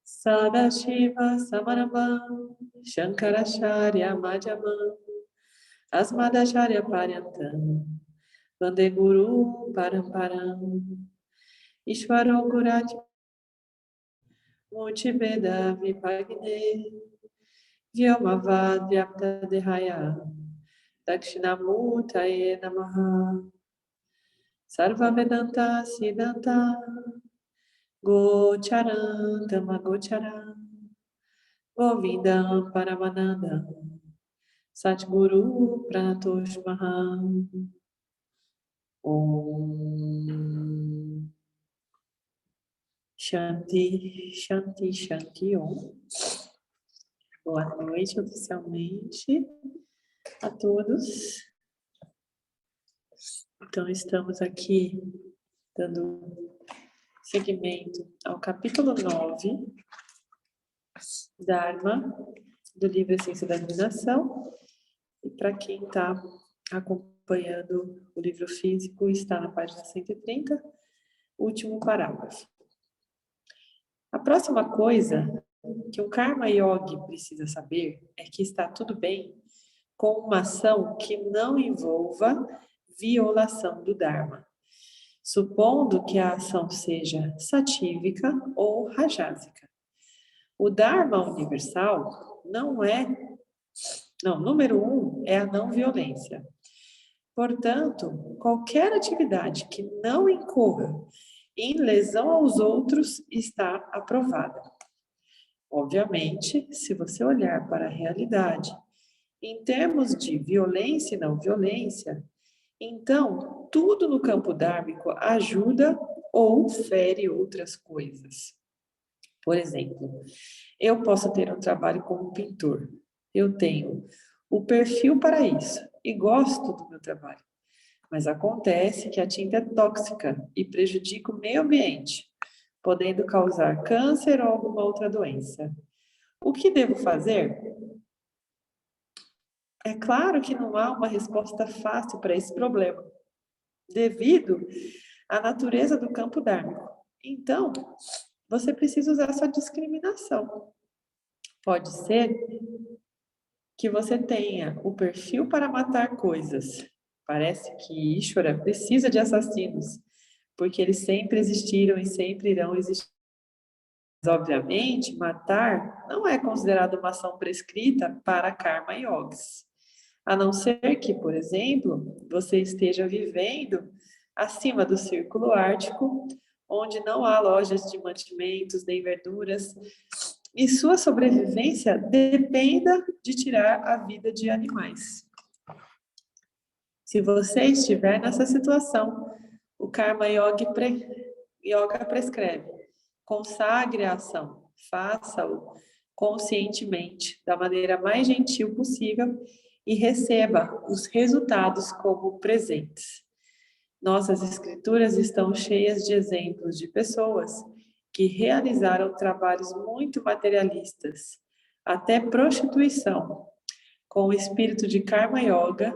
Sadashiva Samarabham Shankaracharya Madhyamam Asmadacharya Paryantam Vande Guru Paramparam Ishvaro Gurat Multiveda Vipagne Vyomavad Vyapta Dehaya Dakshinamurtaye Namaha Sarva Vedanta Siddhanta Gocharan Gocharan Govindam Paramananda Satguru Pranatosh Maham Om Shanti, Shanti, Shanti Om. Boa noite oficialmente a todos. Então, estamos aqui dando seguimento ao capítulo 9, Dharma, do livro Essência da Iluminação. E para quem está acompanhando o livro físico, está na página 130, último parágrafo. A próxima coisa que um Karma Yogi precisa saber é que está tudo bem com uma ação que não envolva violação do Dharma, supondo que a ação seja satívica ou rajásica. O Dharma universal número 1 é a não violência. Portanto, qualquer atividade que não incorra em lesão aos outros está aprovada. Obviamente, se você olhar para a realidade em termos de violência e não violência, então tudo no campo dármico ajuda ou fere outras coisas. Por exemplo, eu posso ter um trabalho como pintor. Eu tenho o perfil para isso e gosto do meu trabalho. Mas acontece que a tinta é tóxica e prejudica o meio ambiente, podendo causar câncer ou alguma outra doença. O que devo fazer? É claro que não há uma resposta fácil para esse problema, devido à natureza do campo dármico. Então, você precisa usar sua discriminação. Pode ser que você tenha o perfil para matar coisas. Parece que Ishvara precisa de assassinos, porque eles sempre existiram e sempre irão existir. Mas, obviamente, matar não é considerado uma ação prescrita para Karma Yogis. A não ser que, por exemplo, você esteja vivendo acima do Círculo Ártico, onde não há lojas de mantimentos nem verduras, e sua sobrevivência dependa de tirar a vida de animais. Se você estiver nessa situação, o Karma Yoga prescreve: consagre a ação, faça-o conscientemente, da maneira mais gentil possível e receba os resultados como presentes. Nossas escrituras estão cheias de exemplos de pessoas que realizaram trabalhos muito materialistas, até prostituição, com o espírito de Karma Yoga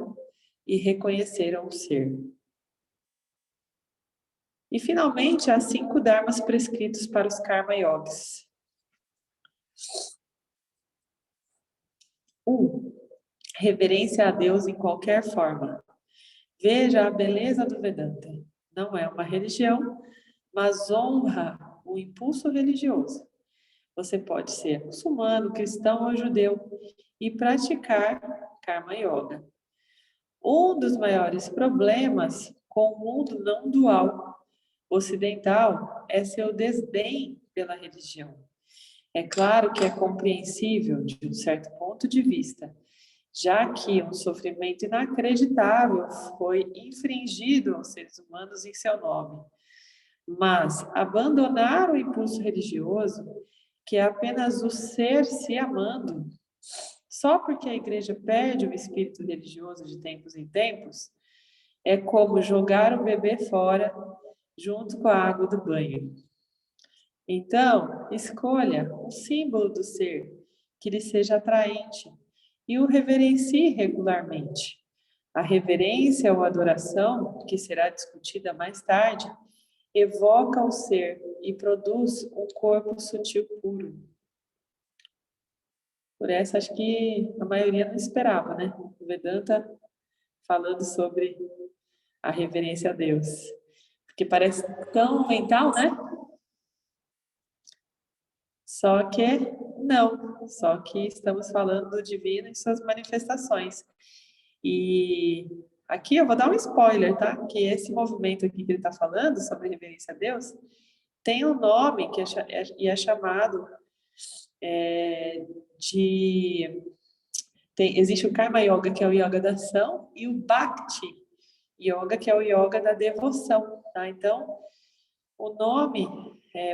e reconheceram o ser. E, finalmente, há 5 dharmas prescritos para os Karma Yogis. 1. Reverência a Deus em qualquer forma. Veja a beleza do Vedanta. Não é uma religião, mas honra o impulso religioso. Você pode ser muçulmano, cristão ou judeu e praticar Karma Yoga. Um dos maiores problemas com o mundo não dual ocidental é seu desdém pela religião. É claro que é compreensível de um certo ponto de vista, já que um sofrimento inacreditável foi infringido aos seres humanos em seu nome. Mas abandonar o impulso religioso, que é apenas o ser se amando, só porque a igreja perde o espírito religioso de tempos em tempos, é como jogar o bebê fora junto com a água do banho. Então, escolha um símbolo do ser que lhe seja atraente e o reverencie regularmente. A reverência ou adoração, que será discutida mais tarde, evoca o ser e produz um corpo sutil puro. Por essa, acho que a maioria não esperava, né? O Vedanta falando sobre a reverência a Deus. Porque parece tão mental, né? Só que não. Só que estamos falando do divino e suas manifestações. E aqui eu vou dar um spoiler, tá? Que esse movimento aqui que ele está falando sobre reverência a Deus tem um nome que é chamado de... existe o Karma Yoga, que é o yoga da ação, e o Bhakti Yoga, que é o yoga da devoção, tá? Então, o nome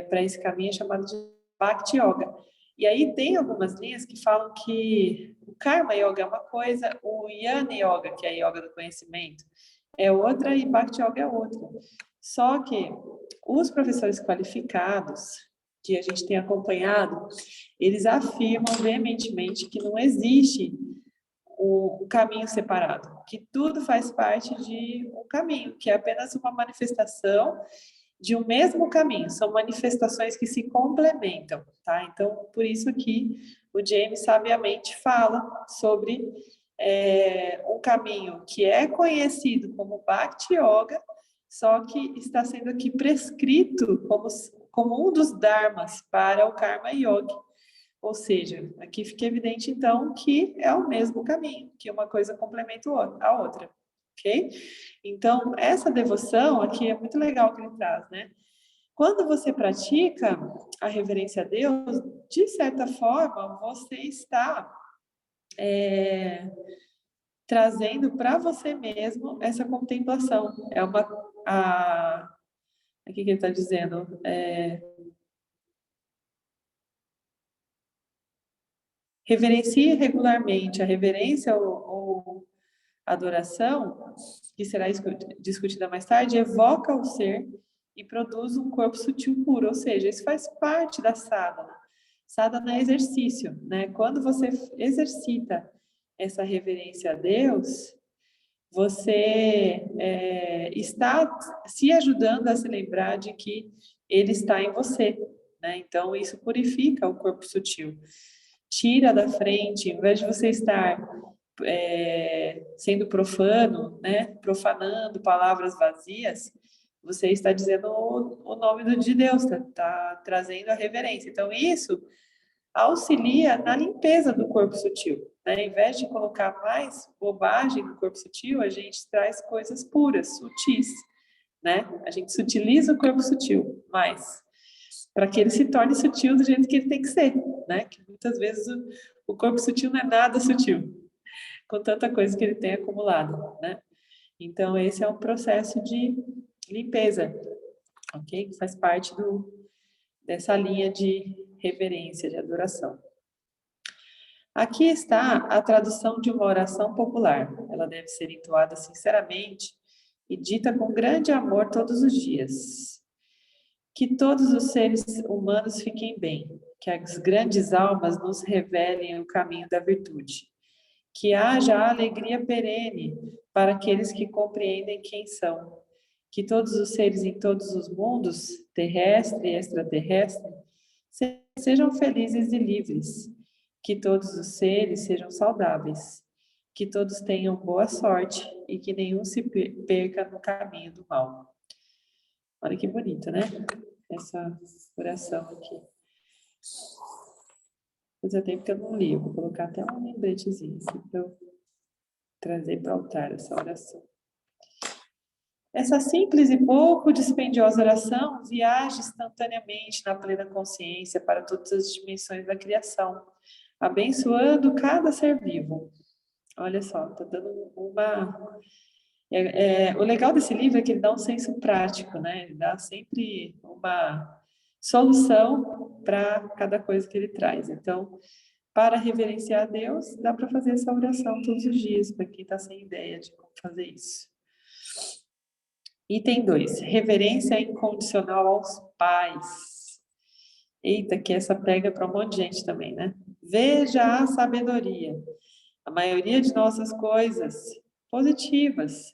para esse caminho é chamado de Bhakti Yoga. E aí tem algumas linhas que falam que o Karma Yoga é uma coisa, o Jnana Yoga, que é a yoga do conhecimento, é outra e Bhakti Yoga é outra. Só que os professores qualificados que a gente tem acompanhado, eles afirmam veementemente que não existe o caminho separado, que tudo faz parte de um caminho, que é apenas uma manifestação de um mesmo caminho, são manifestações que se complementam, tá? Então, por isso que o James sabiamente fala sobre um caminho que é conhecido como Bhakti Yoga, só que está sendo aqui prescrito como um dos dharmas para o Karma Yoga. Ou seja, aqui fica evidente, então, que é o mesmo caminho, que uma coisa complementa a outra, ok? Então, essa devoção aqui é muito legal que ele traz, né? Quando você pratica a reverência a Deus, de certa forma, você está trazendo para você mesmo essa contemplação. Aqui que ele está dizendo, reverencie regularmente. A reverência ou adoração, que será discutida mais tarde, evoca o ser e produz um corpo sutil puro, ou seja, isso faz parte da sadhana. Sadhana é exercício, né? Quando você exercita essa reverência a Deus, você está se ajudando a se lembrar de que Ele está em você, né? Então, isso purifica o corpo sutil. Tira da frente, em vez de você estar sendo profano, né? Profanando palavras vazias, você está dizendo o nome de Deus, tá trazendo a reverência. Então, isso auxilia na limpeza do corpo sutil, né? Em vez de colocar mais bobagem no corpo sutil, a gente traz coisas puras, sutis, né? A gente sutiliza o corpo sutil mais, para que ele se torne sutil do jeito que ele tem que ser, né? Que muitas vezes o corpo sutil não é nada sutil, com tanta coisa que ele tem acumulado, né? Então, esse é um processo de limpeza, ok? Que faz parte dessa linha de reverência, de adoração. Aqui está a tradução de uma oração popular. Ela deve ser entoada sinceramente e dita com grande amor todos os dias. Que todos os seres humanos fiquem bem, que as grandes almas nos revelem o caminho da virtude. Que haja alegria perene para aqueles que compreendem quem são. Que todos os seres em todos os mundos, terrestre e extraterrestre, sejam felizes e livres. Que todos os seres sejam saudáveis. Que todos tenham boa sorte e que nenhum se perca no caminho do mal. Olha que bonito, né? Essa oração aqui. Fazia tempo que eu não li, eu vou colocar até um lembretezinho assim, para eu trazer para o altar essa oração. Essa simples e pouco dispendiosa oração viaja instantaneamente na plena consciência para todas as dimensões da criação, abençoando cada ser vivo. Olha só, está dando uma... o legal desse livro é que ele dá um senso prático, né? Ele dá sempre uma solução para cada coisa que ele traz. Então, para reverenciar a Deus, dá para fazer essa oração todos os dias, para quem está sem ideia de como fazer isso. Item 2, reverência incondicional aos pais. Eita, que essa pega para um monte de gente também, né? Veja a sabedoria. A maioria de nossas coisas positivas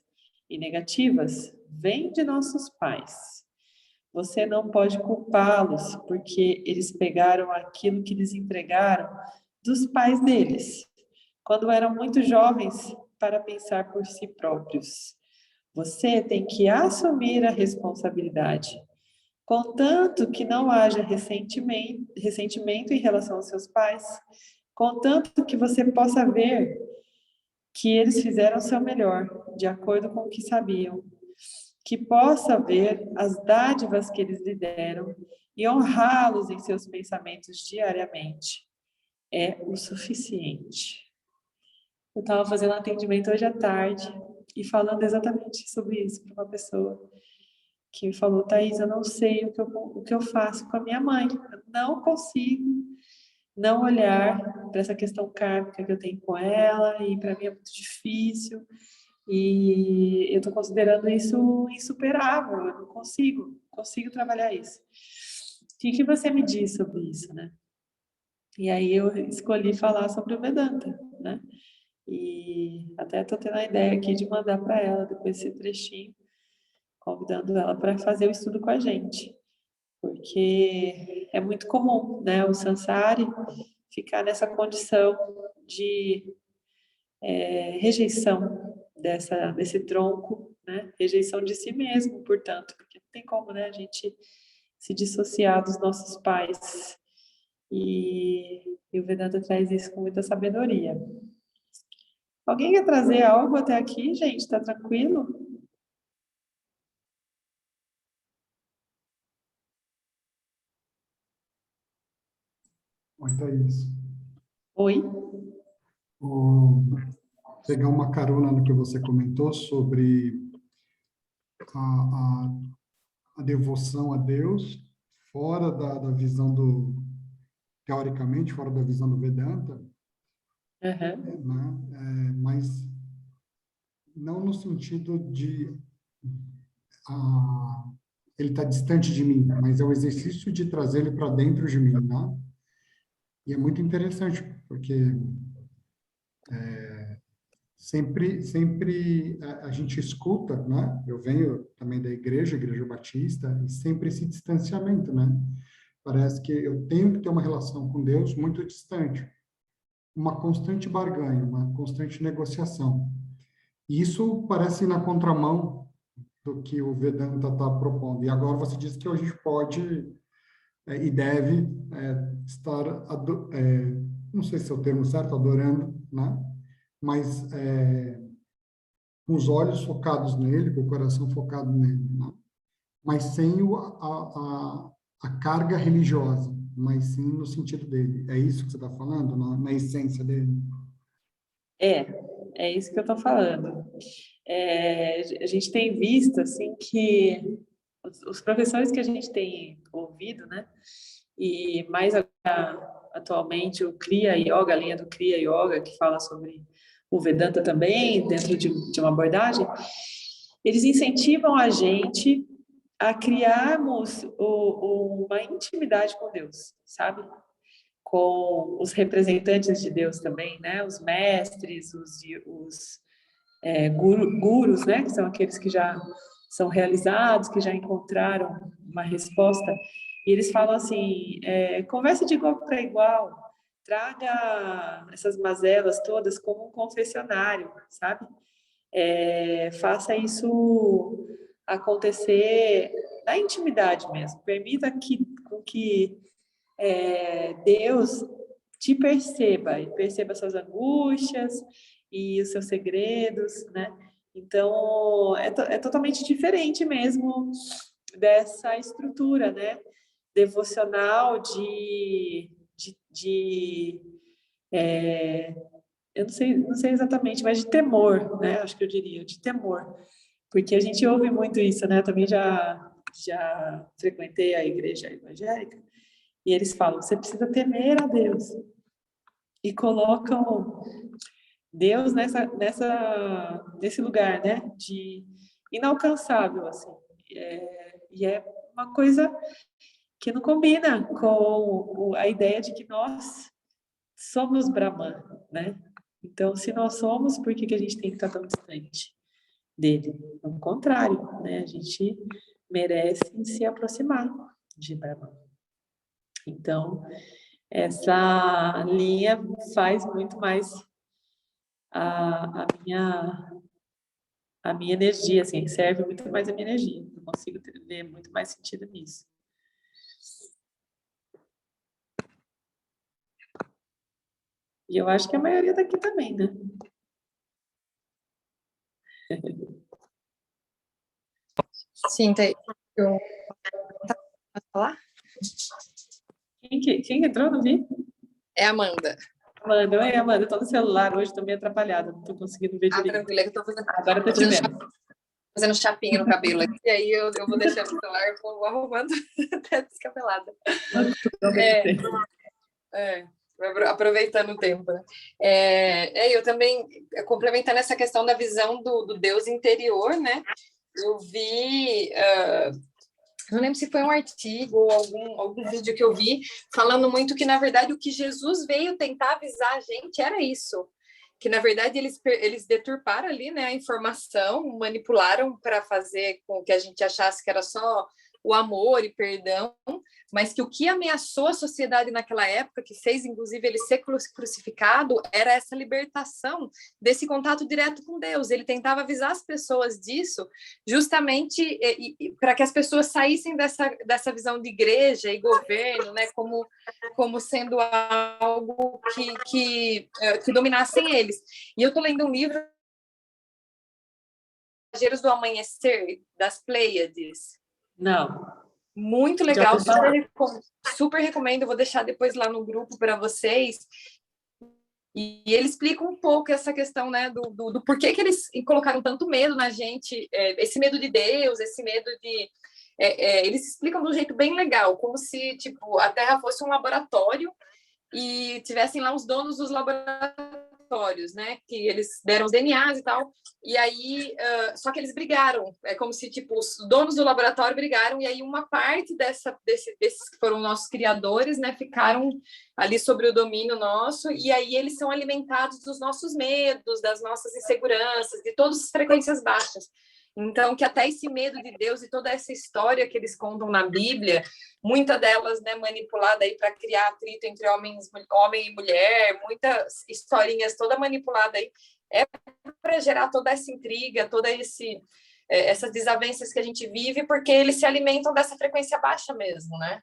e negativas vêm de nossos pais. Você não pode culpá-los porque eles pegaram aquilo que lhes entregaram dos pais deles, quando eram muito jovens para pensar por si próprios. Você tem que assumir a responsabilidade, contanto que não haja ressentimento em relação aos seus pais, contanto que você possa ver que eles fizeram o seu melhor, de acordo com o que sabiam, que possa ver as dádivas que eles lhe deram e honrá-los em seus pensamentos diariamente. É o suficiente. Eu estava fazendo um atendimento hoje à tarde e falando exatamente sobre isso para uma pessoa que me falou: Thaís, eu não sei o que eu faço com a minha mãe. Eu não consigo não olhar para essa questão kármica que eu tenho com ela, e para mim é muito difícil, e eu estou considerando isso insuperável, eu não consigo trabalhar isso. O que você me diz sobre isso, né? E aí eu escolhi falar sobre o Vedanta, né? E até estou tendo a ideia aqui de mandar para ela depois esse trechinho, convidando ela para fazer o estudo com a gente, porque é muito comum, né, o Sansari ficar nessa condição de rejeição desse tronco, né, rejeição de si mesmo, portanto, porque não tem como, né, a gente se dissociar dos nossos pais, e o Vedanta traz isso com muita sabedoria. Alguém quer trazer algo até aqui, gente? Tá tranquilo? Oi, Thaís. Oi? Vou pegar uma carona no que você comentou sobre a, a devoção a Deus fora da visão teoricamente, fora da visão do Vedanta, Uhum. né? Mas não no sentido de ah, ele está distante de mim, mas é o exercício de trazer ele para dentro de mim, né? E é muito interessante, porque sempre a gente escuta, né? Eu venho também da Igreja Batista, e sempre esse distanciamento, né? Parece que eu tenho que ter uma relação com Deus muito distante, uma constante barganha, uma constante negociação. E isso parece ir na contramão do que o Vedanta está propondo. E agora você diz que a gente pode e deve estar, não sei se é o termo certo, adorando, né? Mas com os olhos focados nele, com o coração focado nele, né? Mas sem a carga religiosa, mas sim no sentido dele. É isso que você está falando, na essência dele? É, é isso que eu estou falando. A gente tem visto, assim, que os professores que a gente tem ouvido, né, e mais atualmente o Kriya Yoga, a linha do Kriya Yoga, que fala sobre o Vedanta também, dentro de uma abordagem, eles incentivam a gente a criarmos uma intimidade com Deus, sabe? Com os representantes de Deus também, né? Os mestres, os gurus, né? Que são aqueles que já são realizados, que já encontraram uma resposta. E eles falam assim: converse de igual para igual, traga essas mazelas todas como um confessionário, sabe? Faça isso acontecer na intimidade mesmo. Permita que Deus te perceba e perceba suas angústias e os seus segredos, né? Então, é totalmente diferente mesmo dessa estrutura, né? Devocional eu não sei exatamente, mas de temor, né? Acho que eu diria, de temor. Porque a gente ouve muito isso, né? Eu também já frequentei a igreja evangélica, e eles falam, você precisa temer a Deus. E colocam Deus nesse lugar, né? De inalcançável, assim. E é uma coisa que não combina com a ideia de que nós somos Brahman, né? Então, se nós somos, por que a gente tem que estar tão distante dele? Ao contrário, né? A gente merece se aproximar de Brahma. Então, essa linha faz muito mais a minha energia, assim, serve muito mais a minha energia. Eu consigo ver muito mais sentido nisso. E eu acho que a maioria daqui também, né? Sim, eu... Pode falar? Quem entrou? Não vi? É a Amanda. Amanda, oi, Amanda. Eu tô no celular hoje, tô meio atrapalhada. Não tô conseguindo ver direito. Tranquilo, é que eu tô fazendo... Agora eu tô te vendo. Fazendo chapinha no cabelo aqui, e aí eu vou deixando o celular, vou arrumando até descabelada. Aproveitando o tempo, né? Eu também, complementando essa questão da visão do Deus interior, né? Eu vi, não lembro se foi um artigo ou algum vídeo que eu vi, falando muito que, na verdade, o que Jesus veio tentar avisar a gente era isso. Que, na verdade, eles deturparam ali, né, a informação, manipularam para fazer com que a gente achasse que era só o amor e perdão, mas que o que ameaçou a sociedade naquela época, que fez, inclusive, ele ser crucificado, era essa libertação desse contato direto com Deus. Ele tentava avisar as pessoas disso, justamente para que as pessoas saíssem dessa visão de igreja e governo, né, como sendo algo que dominassem eles. E eu estou lendo um livro, Mensageiros do Amanhecer, das Pleiades. Não. Muito legal, super recomendo, vou deixar depois lá no grupo para vocês. E ele explica um pouco essa questão, né, do porquê que eles colocaram tanto medo na gente, esse medo de Deus, esse medo de... eles explicam de um jeito bem legal, como se, tipo, a Terra fosse um laboratório e tivessem lá os donos dos laboratórios, né, que eles deram os DNAs e tal, e aí, só que eles brigaram, é como se, tipo, os donos do laboratório brigaram, e aí uma parte desses que foram nossos criadores, né, ficaram ali sobre o domínio nosso, e aí eles são alimentados dos nossos medos, das nossas inseguranças, de todas as frequências baixas. Então, que até esse medo de Deus e toda essa história que eles contam na Bíblia, muita delas, né, manipulada aí para criar atrito entre homem e mulher, muitas historinhas toda manipulada aí, é para gerar toda essa intriga, toda essas desavenças que a gente vive, porque eles se alimentam dessa frequência baixa mesmo, né?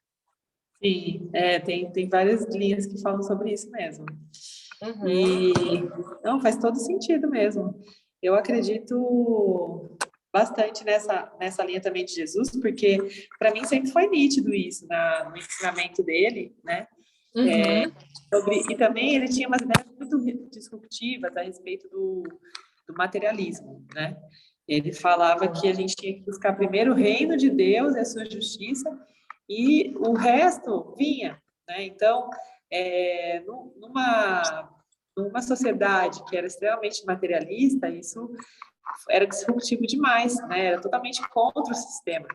Sim, tem várias linhas que falam sobre isso mesmo. Uhum. E não, faz todo sentido mesmo. Eu acredito bastante nessa linha também de Jesus, porque para mim sempre foi nítido isso no ensinamento dele, né? Uhum. E também ele tinha umas ideias muito disruptivas a respeito do materialismo, né? Ele falava que a gente tinha que buscar primeiro o reino de Deus e a sua justiça, e o resto vinha, né? Então, numa sociedade que era extremamente materialista, isso era disruptivo demais, né? Era totalmente contra o sistema.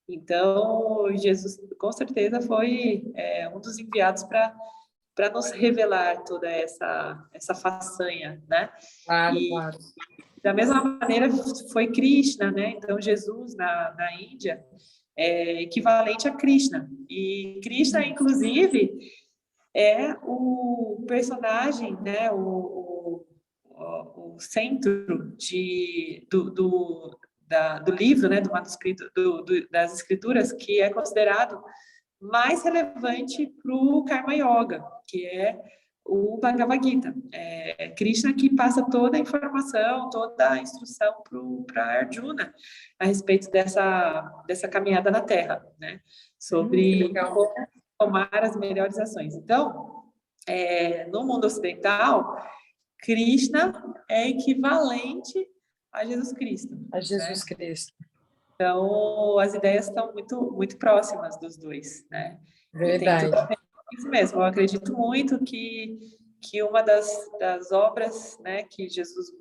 Então, Jesus, com certeza, foi um dos enviados para nos revelar toda essa façanha, né? Claro, claro. Da mesma maneira, foi Krishna, né? Então, Jesus, na Índia, é equivalente a Krishna. E Krishna, inclusive, é o personagem, né? O centro do livro, né? Do manuscrito, das escrituras, que é considerado mais relevante para o Karma Yoga, que é o Bhagavad Gita. É Krishna que passa toda a informação, toda a instrução para Arjuna a respeito dessa caminhada na Terra, né? Sobre como tomar as melhores ações. Então, no mundo ocidental, Krishna é equivalente a Jesus Cristo. A Jesus né? Cristo. Então, as ideias estão muito, muito próximas dos dois, né? Verdade. E tem tudo isso mesmo. Eu acredito muito que uma das obras, né, que Jesus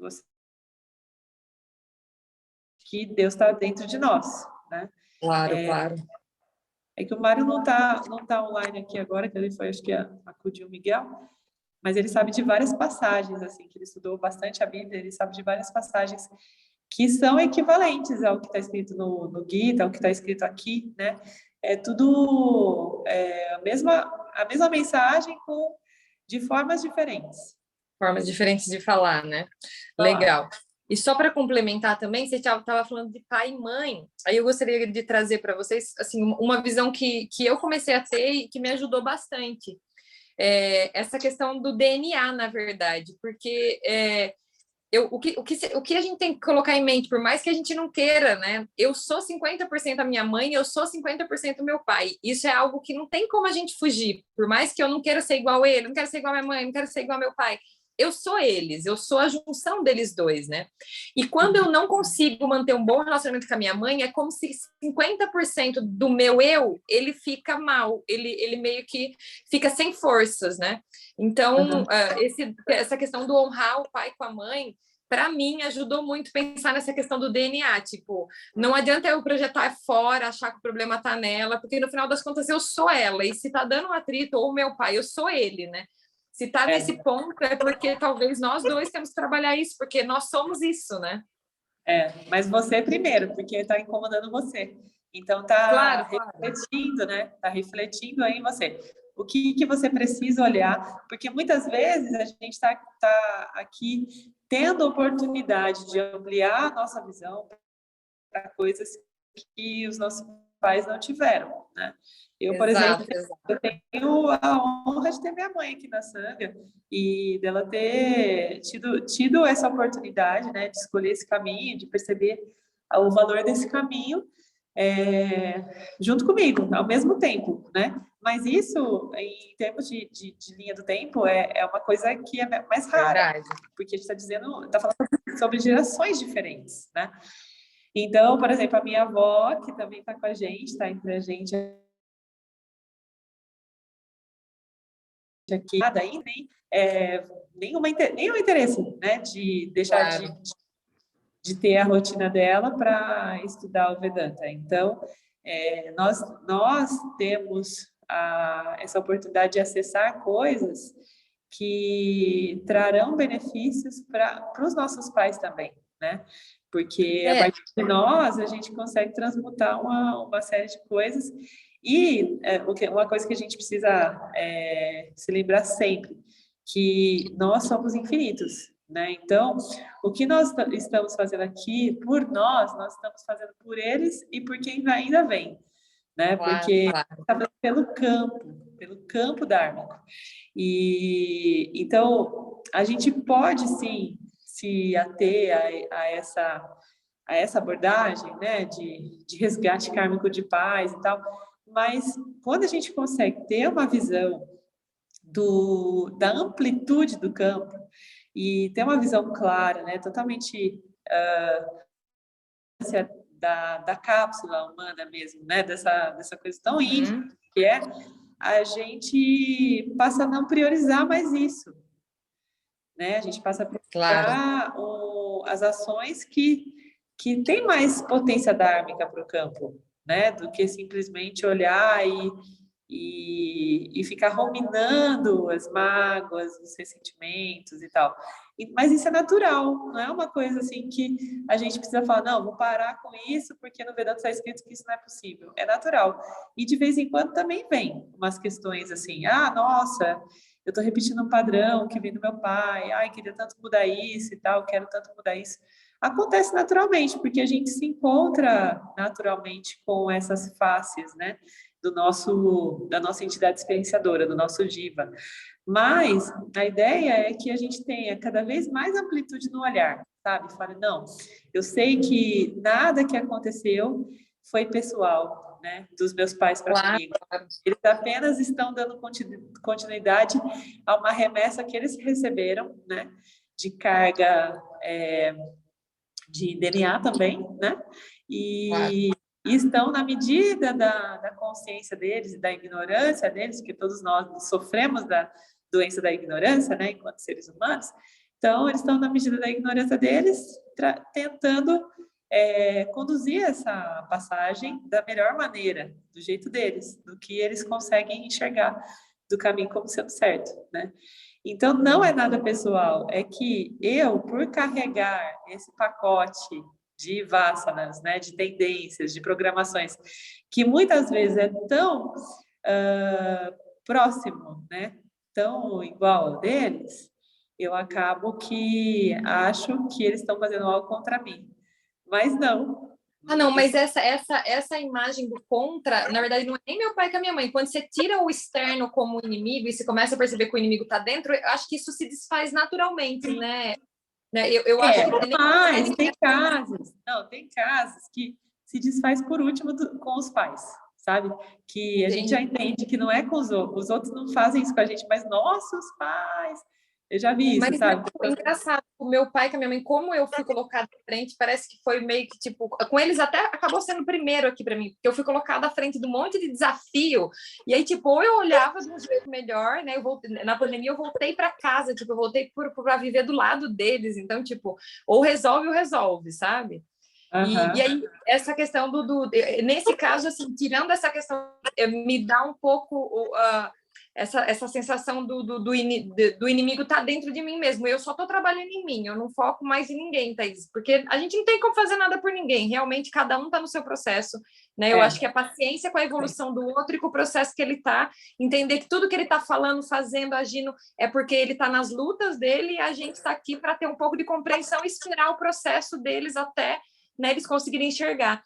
que Deus está dentro de nós, né? Claro, claro. É que o Mário não tá online aqui agora, que ele foi, acho que acudiu o Miguel. mas ele sabe de várias passagens, assim, que ele estudou bastante a Bíblia, ele sabe de várias passagens que são equivalentes ao que está escrito no Gita, ao que está escrito aqui, né? É tudo a mesma mensagem de formas diferentes. Formas diferentes de falar, né? Legal. E só para complementar também, você estava falando de pai e mãe, aí eu gostaria de trazer para vocês assim, uma visão que eu comecei a ter e que me ajudou bastante. Essa questão do DNA, na verdade, porque o que a gente tem que colocar em mente, por mais que a gente não queira, né? Eu sou 50% a minha mãe, eu sou 50% o meu pai. Isso é algo que não tem como a gente fugir. Por mais que eu não queira ser igual a ele, não quero ser igual a minha mãe, não quero ser igual ao meu pai. Eu sou eles, eu sou a junção deles dois, né? E quando eu não consigo manter um bom relacionamento com a minha mãe, é como se 50% do meu eu, ele fica mal, ele meio que fica sem forças, né? Então, essa questão do honrar o pai com a mãe, para mim, ajudou muito pensar nessa questão do DNA. Tipo, não adianta eu projetar fora, achar que o problema tá nela, porque no final das contas eu sou ela. E se tá dando um atrito, ou o meu pai, eu sou ele, né? Se tá nesse ponto, é porque talvez nós dois temos que trabalhar isso, porque nós somos isso, né? Mas você primeiro, porque está incomodando você. Então, tá refletindo, né? Tá refletindo aí em você. O que você precisa olhar, porque muitas vezes a gente está aqui tendo a oportunidade de ampliar a nossa visão para coisas que os nossos pais não tiveram, né? Eu, por exemplo, eu tenho a honra de ter minha mãe aqui na Sangha e dela ter tido essa oportunidade, né, de escolher esse caminho, de perceber o valor desse caminho junto comigo, ao mesmo tempo, né? Mas isso, em termos de linha do tempo, é uma coisa que é mais rara, verdade. Porque a gente está falando sobre gerações diferentes, né? Então, por exemplo, a minha avó, que também está com a gente, está entre a gente aqui, daí nenhum interesse, né, de deixar de ter a rotina dela para estudar o Vedanta. Então, nós temos essa oportunidade de acessar coisas que trarão benefícios para os nossos pais também, né? Porque a partir de nós, a gente consegue transmutar uma série de coisas. E uma coisa que a gente precisa se lembrar sempre, que nós somos infinitos, né? Então, o que nós estamos fazendo aqui por nós estamos fazendo por eles e por quem ainda vem, né? Porque está pelo campo dármico. E então a gente pode sim se ater a essa abordagem, né, de resgate kármico de paz e tal, mas quando a gente consegue ter uma visão da amplitude do campo e ter uma visão clara, né, totalmente da cápsula humana mesmo, né, dessa coisa tão íntima que a gente passa a não priorizar mais isso, né? A gente passa a priorizar as ações que têm mais potência dármica para o campo, né? Do que simplesmente olhar e ficar ruminando as mágoas, os ressentimentos e tal. Mas isso é natural, não é uma coisa assim que a gente precisa falar, não, vou parar com isso porque no Vedanta está escrito que isso não é possível. É natural. E de vez em quando também vem umas questões assim, nossa, eu estou repetindo um padrão que vem do meu pai, queria tanto mudar isso e tal, quero tanto mudar isso. Acontece naturalmente, porque a gente se encontra naturalmente com essas faces, né? Da nossa entidade experienciadora, do nosso Jiva. Mas a ideia é que a gente tenha cada vez mais amplitude no olhar, sabe? Fale, não, eu sei que nada que aconteceu foi pessoal, né? Dos meus pais para comigo. Eles apenas estão dando continuidade a uma remessa que eles receberam, né? De carga de DNA também, né? E estão na medida da consciência deles e da ignorância deles, que todos nós sofremos da doença da ignorância, né, enquanto seres humanos. Então, eles estão na medida da ignorância deles, tentando conduzir essa passagem da melhor maneira, do jeito deles, do que eles conseguem enxergar do caminho como sendo certo, né? Então, não é nada pessoal, é que eu, por carregar esse pacote de vassanas, né, de tendências, de programações, que muitas vezes é tão próximo, né, tão igual ao deles, eu acabo que acho que eles estão fazendo algo contra mim. Mas não. Ah, não, mas essa imagem do contra, na verdade, não é nem meu pai com a minha mãe. Quando você tira o externo como inimigo e você começa a perceber que o inimigo está dentro, eu acho que isso se desfaz naturalmente, né? Eu acho que mas tem casos, não, tem casos que se desfaz por último com os pais, sabe? Que a gente já entende que não é com os outros não fazem isso com a gente, mas nossos pais, eu já vi isso, mas sabe? É engraçado, o meu pai com a minha mãe, como eu fui colocada à frente, parece que foi meio que tipo, com eles até acabou sendo o primeiro aqui para mim, porque eu fui colocada à frente de um monte de desafio, e aí tipo, ou eu olhava de um jeito melhor, né? Na pandemia eu voltei para casa, tipo, eu voltei para viver do lado deles, então tipo, ou resolve, sabe? E aí, essa questão nesse caso, assim, tirando essa questão, me dá um pouco essa sensação do inimigo tá dentro de mim mesmo. Eu só tô trabalhando em mim, eu não foco mais em ninguém, Thaís, porque a gente não tem como fazer nada por ninguém, realmente cada um tá no seu processo, né? Eu acho que a paciência com a evolução do outro e com o processo que ele tá, entender que tudo que ele tá falando, fazendo, agindo, é porque ele tá nas lutas dele e a gente tá aqui para ter um pouco de compreensão e esperar o processo deles até, né, eles conseguirem enxergar.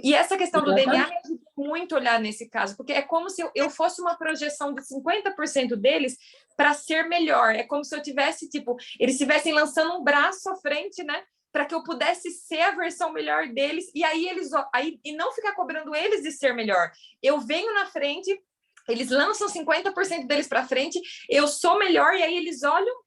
E essa questão do DNA me ajuda muito a olhar nesse caso, porque é como se eu fosse uma projeção de 50% deles para ser melhor. É como se eu tivesse, tipo, eles estivessem lançando um braço à frente, né? Para que eu pudesse ser a versão melhor deles, e aí e não ficar cobrando eles de ser melhor. Eu venho na frente, eles lançam 50% deles para frente, eu sou melhor, e aí eles olham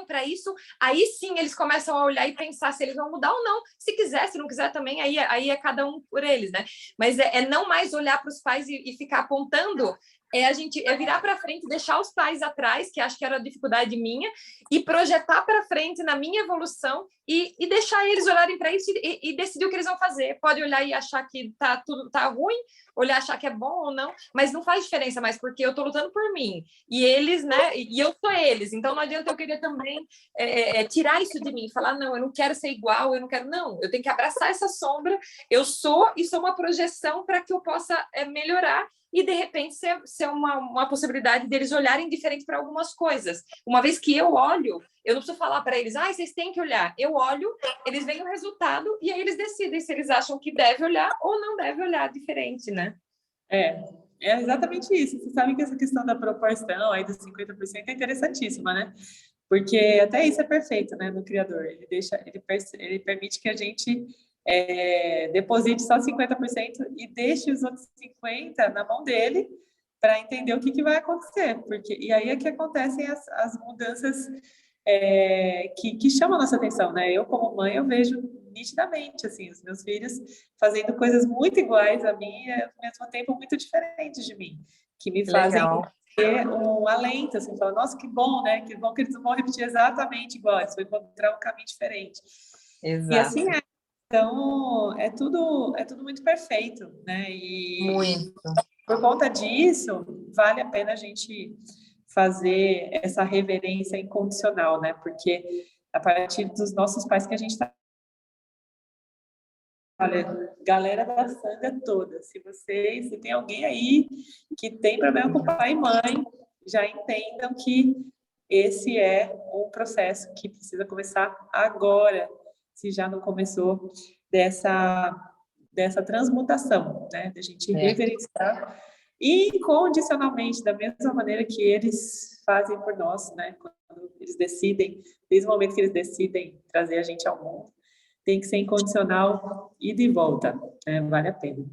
para isso, aí sim eles começam a olhar e pensar se eles vão mudar ou não. Se quiser, se não quiser também, aí é cada um por eles, né? Mas é não mais olhar para os pais e ficar apontando, a gente virar para frente, deixar os pais atrás, que acho que era a dificuldade minha, e projetar para frente na minha evolução e deixar eles olharem para isso e decidir o que eles vão fazer. Pode olhar e achar que tudo tá ruim, olhar achar que é bom ou não, mas não faz diferença mais, porque eu tô lutando por mim. E eles, né? E eu sou eles. Então não adianta eu querer também tirar isso de mim, falar, não, eu não quero ser igual, eu não quero. Não, eu tenho que abraçar essa sombra. Eu sou uma projeção para que eu possa melhorar e, de repente, ser uma possibilidade deles olharem diferente para algumas coisas. Uma vez que eu olho, eu não preciso falar para eles, vocês têm que olhar. Eu olho, eles veem o resultado e aí eles decidem se eles acham que deve olhar ou não deve olhar diferente, né? É exatamente isso. Você sabe que essa questão da proporção aí dos 50% é interessantíssima, né? Porque até isso é perfeito, né, no criador. Ele permite que a gente deposite só 50% e deixe os outros 50% na mão dele para entender o que vai acontecer. E aí é que acontecem as mudanças que chamam a nossa atenção, né? Eu, como mãe, eu vejo nitidamente, assim, os meus filhos fazendo coisas muito iguais a mim e, ao mesmo tempo, muito diferentes de mim, que me fazem ter um alento, assim, falar, nossa, que bom, né? Que bom que eles não vão repetir exatamente igual, eles vão encontrar um caminho diferente. Exato. E assim então, é tudo muito perfeito, né? E muito. Por conta disso, vale a pena a gente fazer essa reverência incondicional, né? Porque a partir dos nossos pais que a gente está. Olha, galera da sanga toda, se tem alguém aí que tem problema com pai e mãe, já entendam que esse é um processo que precisa começar agora, se já não começou dessa transmutação, né? Da gente reverenciar incondicionalmente, da mesma maneira que eles fazem por nós, né? Quando eles decidem, desde o momento que eles decidem trazer a gente ao mundo, tem que ser incondicional e de volta, né? Vale a pena.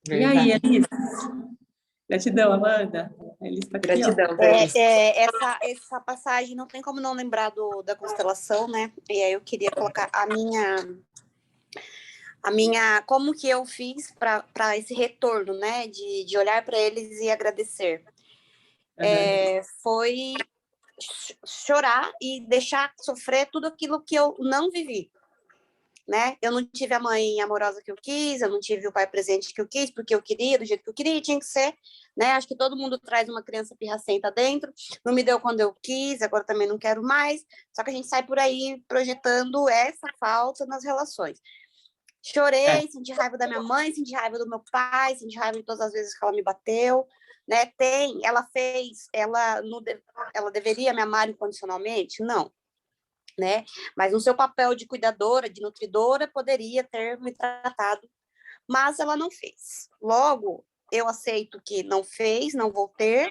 Verdade. E aí, Elis? Gratidão, Amanda. Elis tá aqui, gratidão. Essa passagem, não tem como não lembrar da constelação, né? E aí eu queria colocar a minha como que eu fiz para esse retorno, né? De olhar para eles e agradecer. Foi chorar e deixar sofrer tudo aquilo que eu não vivi. né? Eu não tive a mãe amorosa que eu quis, eu não tive o pai presente que eu quis, porque eu queria, do jeito que eu queria, tinha que ser, né? Acho que todo mundo traz uma criança pirracenta dentro, não me deu quando eu quis, agora também não quero mais, só que a gente sai por aí projetando essa falta nas relações. Chorei, senti raiva da minha mãe, senti raiva do meu pai, senti raiva de todas as vezes que ela me bateu, né? Ela deveria me amar incondicionalmente? Não, né? Mas no seu papel de cuidadora, de nutridora, poderia ter me tratado, mas ela não fez. Logo, eu aceito que não fez, não vou ter,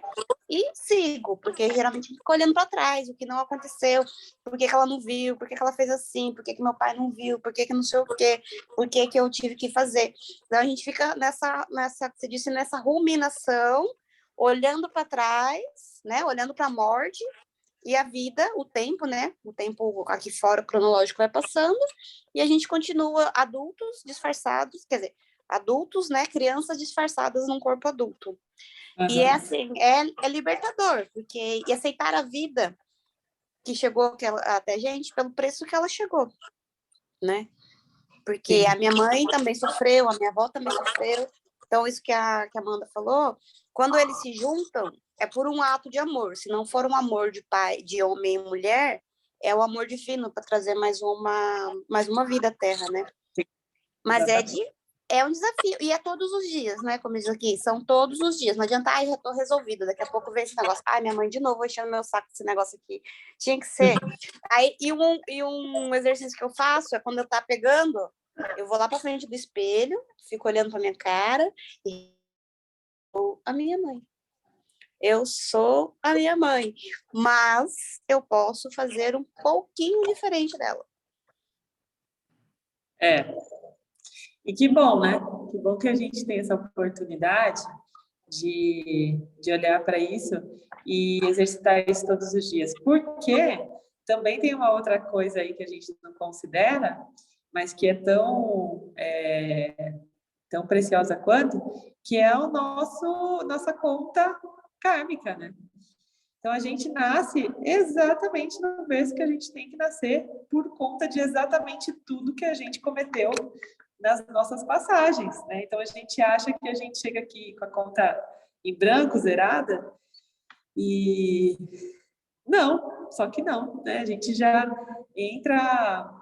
e sigo, porque geralmente fico olhando para trás, o que não aconteceu, por que ela não viu, por que ela fez assim, por que meu pai não viu, por que não sei o quê, por que eu tive que fazer. Então a gente fica você disse, nessa ruminação, olhando para trás, né, olhando para a morte, e a vida, o tempo, né? O tempo aqui fora, cronológico, vai passando, e a gente continua adultos disfarçados, quer dizer, adultos, né? Crianças disfarçadas num corpo adulto. E é assim, é libertador, porque e aceitar a vida que chegou até a gente pelo preço que ela chegou, né? Porque a minha mãe também sofreu, a minha avó também sofreu. Então, isso que a Amanda falou, quando eles se juntam, é por um ato de amor. Se não for um amor de pai, de homem e mulher, é o amor divino para trazer mais uma vida à Terra, né? Mas é um desafio, e é todos os dias, né? Como diz aqui, são todos os dias. Não adianta, já estou resolvida, daqui a pouco vem esse negócio. Minha mãe de novo enchendo meu saco desse negócio aqui. Tinha que ser. Aí, um exercício que eu faço é quando eu tá pegando, eu vou lá para frente do espelho, fico olhando para minha cara e sou a minha mãe. Eu sou a minha mãe, mas eu posso fazer um pouquinho diferente dela. E que bom, né? Que bom que a gente tem essa oportunidade de olhar para isso e exercitar isso todos os dias. Porque também tem uma outra coisa aí que a gente não considera, mas que é tão preciosa quanto, que é nossa conta kármica, né? Então, a gente nasce exatamente no berço que a gente tem que nascer por conta de exatamente tudo que a gente cometeu nas nossas passagens, né? Então, a gente acha que a gente chega aqui com a conta em branco, zerada, e não, só que não, né? A gente já entra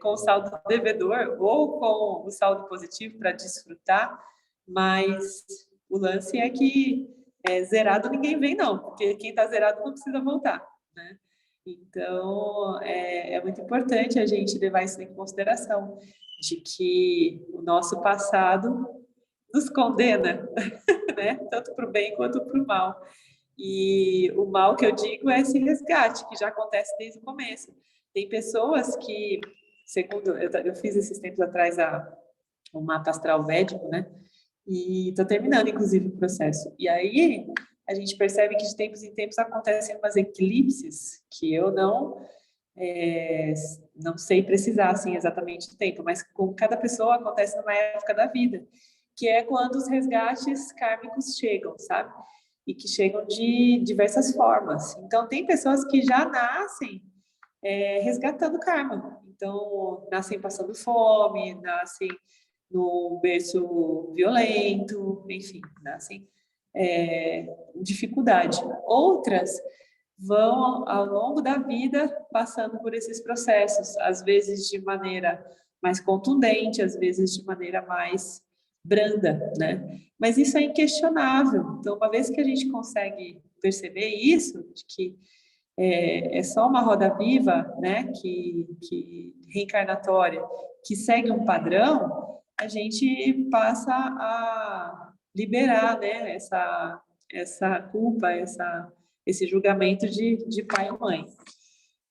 com o saldo devedor ou com o saldo positivo para desfrutar, mas o lance é que zerado ninguém vem, não, porque quem está zerado não precisa voltar, né? Então, é muito importante a gente levar isso em consideração, de que o nosso passado nos condena, né? Tanto para o bem quanto para o mal. E o mal que eu digo é esse resgate, que já acontece desde o começo. Tem pessoas que, segundo, eu fiz esses tempos atrás um mapa astral védico, né? E estou terminando, inclusive, o processo. E aí, a gente percebe que de tempos em tempos acontecem umas eclipses que eu não sei precisar, assim, exatamente o tempo, mas com cada pessoa acontece numa época da vida, que é quando os resgates kármicos chegam, sabe? E que chegam de diversas formas. Então, tem pessoas que já nascem resgatando karma. Então, nascem passando fome, nascem no berço violento, enfim, nascem em dificuldade. Outras vão, ao longo da vida, passando por esses processos, às vezes de maneira mais contundente, às vezes de maneira mais branda, né? Mas isso é inquestionável. Então, uma vez que a gente consegue perceber isso, de que é só uma roda viva, né, que reencarnatória, que segue um padrão, a gente passa a liberar, né, essa culpa, esse julgamento de pai ou mãe.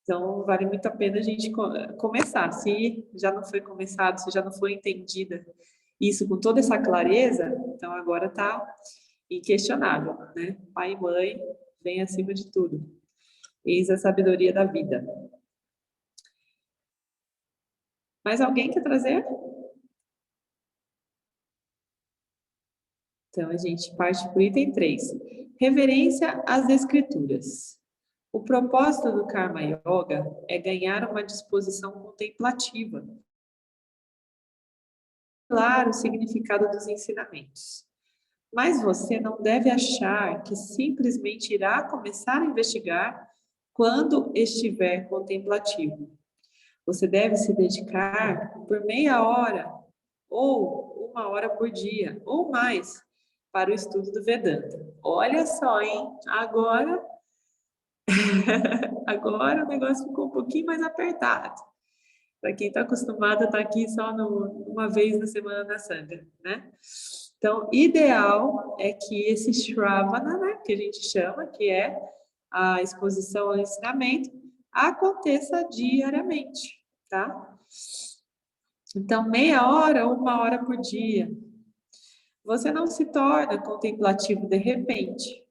Então, vale muito a pena a gente começar. Se já não foi começado, se já não foi entendida isso com toda essa clareza, então agora está inquestionável, né? Pai e mãe vem acima de tudo. Eis a sabedoria da vida. Mais alguém quer trazer? Então, a gente parte para o item 3. Reverência às escrituras. O propósito do Karma Yoga é ganhar uma disposição contemplativa, assimilar o significado dos ensinamentos. Mas você não deve achar que simplesmente irá começar a investigar quando estiver contemplativo. Você deve se dedicar por meia hora ou 1 hora por dia, ou mais, para o estudo do Vedanta. Olha só, hein? Agora o negócio ficou um pouquinho mais apertado. Para quem está acostumado a estar aqui só uma vez na semana da Sangha, né? Então, ideal é que esse Shravana, né, que a gente chama, que é a exposição ao ensinamento, aconteça diariamente, tá? Então, meia hora ou 1 hora por dia. Você não se torna contemplativo de repente.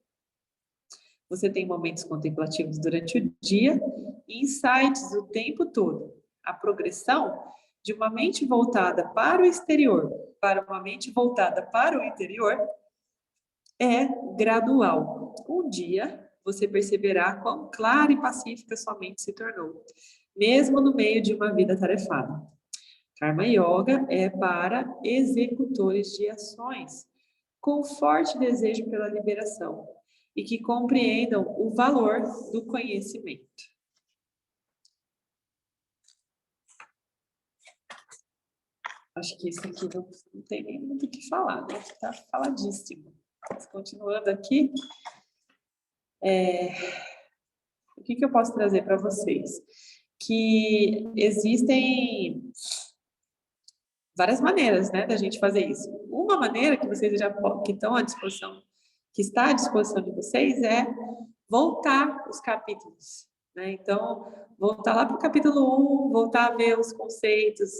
Você tem momentos contemplativos durante o dia e insights o tempo todo. A progressão de uma mente voltada para o exterior para uma mente voltada para o interior é gradual. Um dia você perceberá quão clara e pacífica sua mente se tornou, mesmo no meio de uma vida tarefada. Karma Yoga é para executores de ações com forte desejo pela liberação e que compreendam o valor do conhecimento. Acho que isso aqui não tem nem muito o que falar, né? Está faladíssimo. Mas continuando aqui, o que eu posso trazer para vocês? Que existem várias maneiras, né, da gente fazer isso. Uma maneira que vocês que estão à disposição, que está à disposição de vocês é voltar os capítulos, né? Então, voltar lá para o capítulo 1, voltar a ver os conceitos.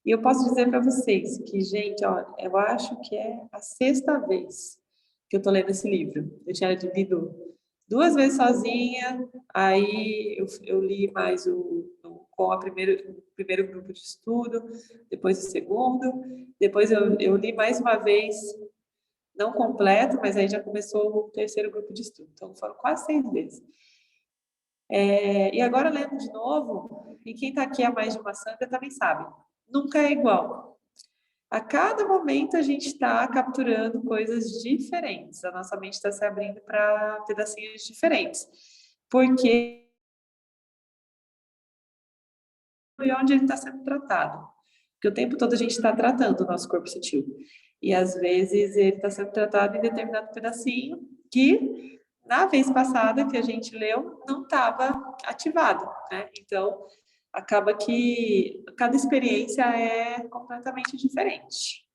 E eu posso dizer para vocês que, gente, ó, eu acho que é a 6ª vez que eu estou lendo esse livro. Eu tinha lido 2 vezes sozinha, aí eu li mais com o primeiro grupo de estudo, depois o segundo, depois eu li mais uma vez, não completo, mas aí já começou o 3º grupo de estudo. Então, foram quase 6 vezes. E agora, lendo de novo, e quem está aqui há mais de uma sanga também sabe, nunca é igual. A cada momento a gente está capturando coisas diferentes, a nossa mente está se abrindo para pedacinhos diferentes, porque é onde ele está sendo tratado. Porque o tempo todo a gente está tratando o nosso corpo sutil. E às vezes ele está sendo tratado em determinado pedacinho que, na vez passada que a gente leu, não estava ativado, né? Então, acaba que cada experiência é completamente diferente.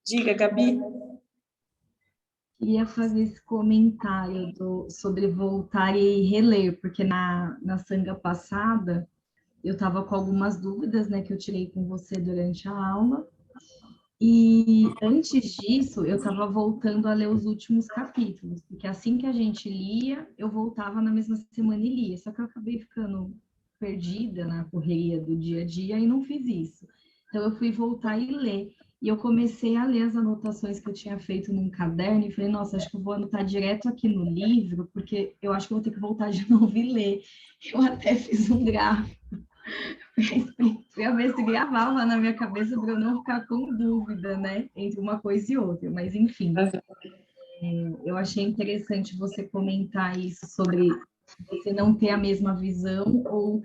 Diga, Gabi. Queria fazer esse comentário sobre voltar e reler, porque na sanga passada eu estava com algumas dúvidas, né, que eu tirei com você durante a aula, e antes disso eu estava voltando a ler os últimos capítulos, porque assim que a gente lia, eu voltava na mesma semana e lia, só que eu acabei ficando perdida na correria do dia a dia e não fiz isso. Então eu fui voltar e ler. E eu comecei a ler as anotações que eu tinha feito num caderno e falei, nossa, acho que eu vou anotar direto aqui no livro, porque eu acho que eu vou ter que voltar de novo e ler. Eu até fiz um gráfico para ver se gravava na minha cabeça para eu não ficar com dúvida, né, entre uma coisa e outra. Mas, enfim, eu achei interessante você comentar isso sobre você não ter a mesma visão ou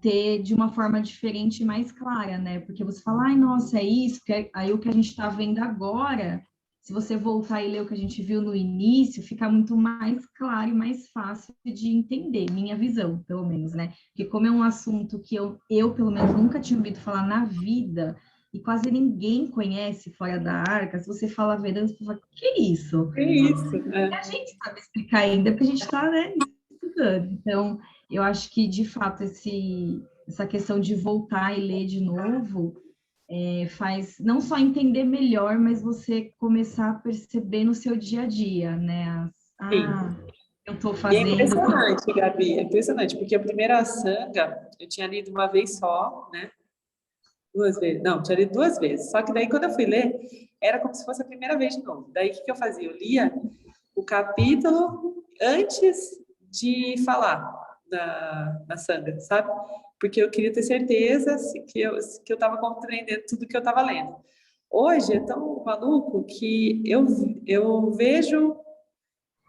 ter de uma forma diferente e mais clara, né? Porque você fala, ai, nossa, é isso, que aí o que a gente está vendo agora, se você voltar e ler o que a gente viu no início, fica muito mais claro e mais fácil de entender, minha visão, pelo menos, né? Porque como é um assunto que eu pelo menos, nunca tinha ouvido falar na vida, e quase ninguém conhece fora da Arca, se você fala Vedanta, você fala, que é isso? Que isso? A gente sabe explicar ainda, porque a gente está, né, estudando. Então, eu acho que, de fato, essa questão de voltar e ler de novo faz não só entender melhor, mas você começar a perceber no seu dia a dia, né? Eu estou fazendo... E é impressionante, Gabi, é impressionante, porque a primeira sanga eu tinha lido uma vez só, né? 2 vezes. Não, tinha lido 2 vezes. Só que daí, quando eu fui ler, era como se fosse a primeira vez de novo. Daí, o que eu fazia? Eu lia o capítulo antes de falar na sanga, sabe? Porque eu queria ter certeza que eu estava compreendendo tudo que eu estava lendo. Hoje é tão maluco que eu vejo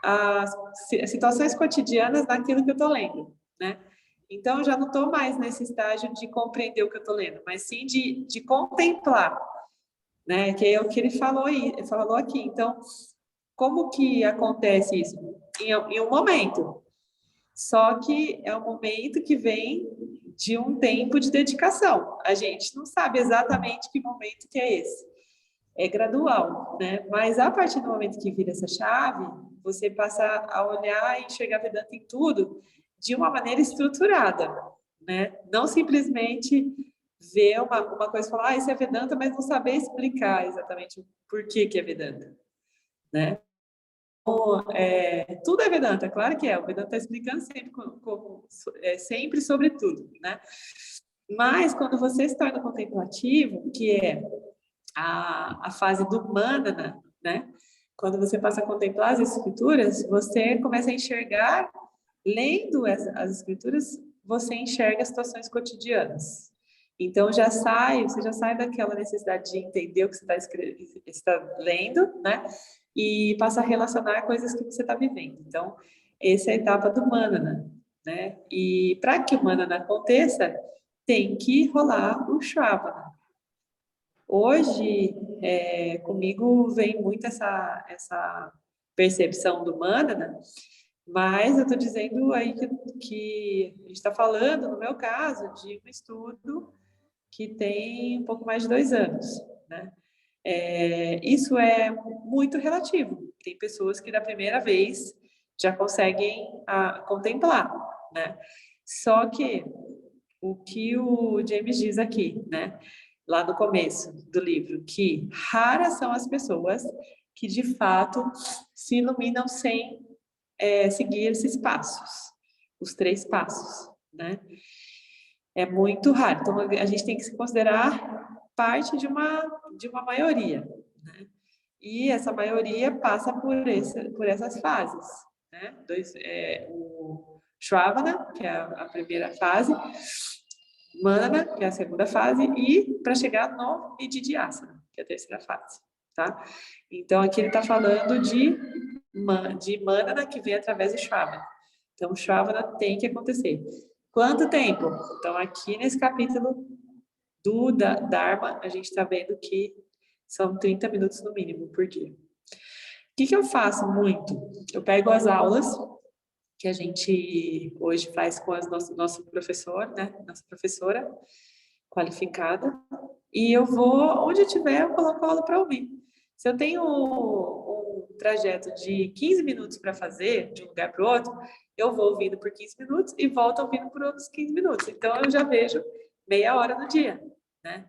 as situações cotidianas naquilo que eu estou lendo, né? Então, eu já não estou mais nesse estágio de compreender o que eu estou lendo, mas sim de contemplar, né? Que é o que ele falou aqui. Então, como que acontece isso? Em um momento. Só que é um momento que vem de um tempo de dedicação. A gente não sabe exatamente que momento que é esse. É gradual, né? Mas a partir do momento que vira essa chave, você passa a olhar e enxergar Vedanta em tudo de uma maneira estruturada, né? Não simplesmente ver uma coisa e falar, isso é Vedanta, mas não saber explicar exatamente o porquê que é Vedanta, né? Tudo é Vedanta, claro que é. O Vedanta está explicando sempre sobre tudo, né? Mas quando você se torna contemplativo, que é a fase do Manana, né? Quando você passa a contemplar as escrituras, você começa a enxergar, lendo as escrituras, você enxerga situações cotidianas. Então você já sai daquela necessidade de entender o que você está lendo, né? E passa a relacionar coisas que você está vivendo. Então, essa é a etapa do Manana, né? E para que o Manana aconteça, tem que rolar o Shravana. Hoje, comigo vem muito essa percepção do Manana, mas eu estou dizendo aí que a gente está falando, no meu caso, de um estudo que tem um pouco mais de 2 anos, né? Isso é muito relativo. Tem pessoas que da primeira vez já conseguem contemplar, né? Só que o que o James diz aqui, né? Lá no começo do livro, que raras são as pessoas que de fato se iluminam sem seguir esses passos, os 3 passos, né? É muito raro. Então, a gente tem que se considerar parte de uma maioria, né? E essa maioria passa por essas fases, né? O Shravana, que é a primeira fase, Mana, que é a segunda fase, e para chegar no Nididhyasana, que é a terceira fase, tá? Então, aqui ele está falando de Mana, que vem através do Shravana. Então, o Shravana tem que acontecer. Quanto tempo? Então, aqui nesse capítulo do Dharma, a gente está vendo que são 30 minutos no mínimo por dia. O que eu faço muito? Eu pego as aulas que a gente hoje faz com nosso professor, né? Nossa professora qualificada, e eu vou, onde tiver, eu coloco a aula para ouvir. Se eu tenho um trajeto de 15 minutos para fazer, de um lugar para o outro, eu vou ouvindo por 15 minutos e volto ouvindo por outros 15 minutos. Então, eu já vejo meia hora no dia, né?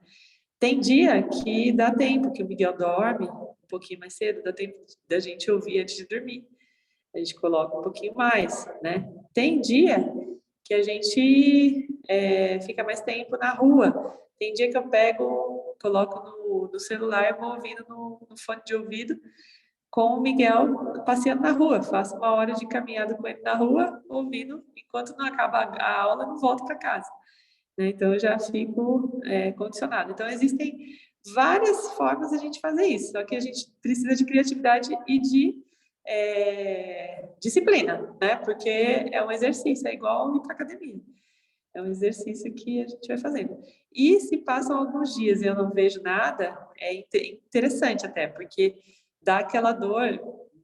Tem dia que dá tempo, que o Miguel dorme um pouquinho mais cedo, dá tempo da gente ouvir antes de dormir. A gente coloca um pouquinho mais, né? Tem dia que a gente fica mais tempo na rua. Tem dia que eu coloco no celular e vou ouvindo no fone de ouvido com o Miguel passeando na rua. Faço 1 hora de caminhada com ele na rua, ouvindo, enquanto não acaba a aula, eu não volto para casa. Né? Então, eu já fico condicionado. Então, existem várias formas de a gente fazer isso, só que a gente precisa de criatividade e de disciplina, né? Porque é um exercício, é igual ir para academia. É um exercício que a gente vai fazendo. E se passam alguns dias e eu não vejo nada, é interessante até, porque dá aquela dor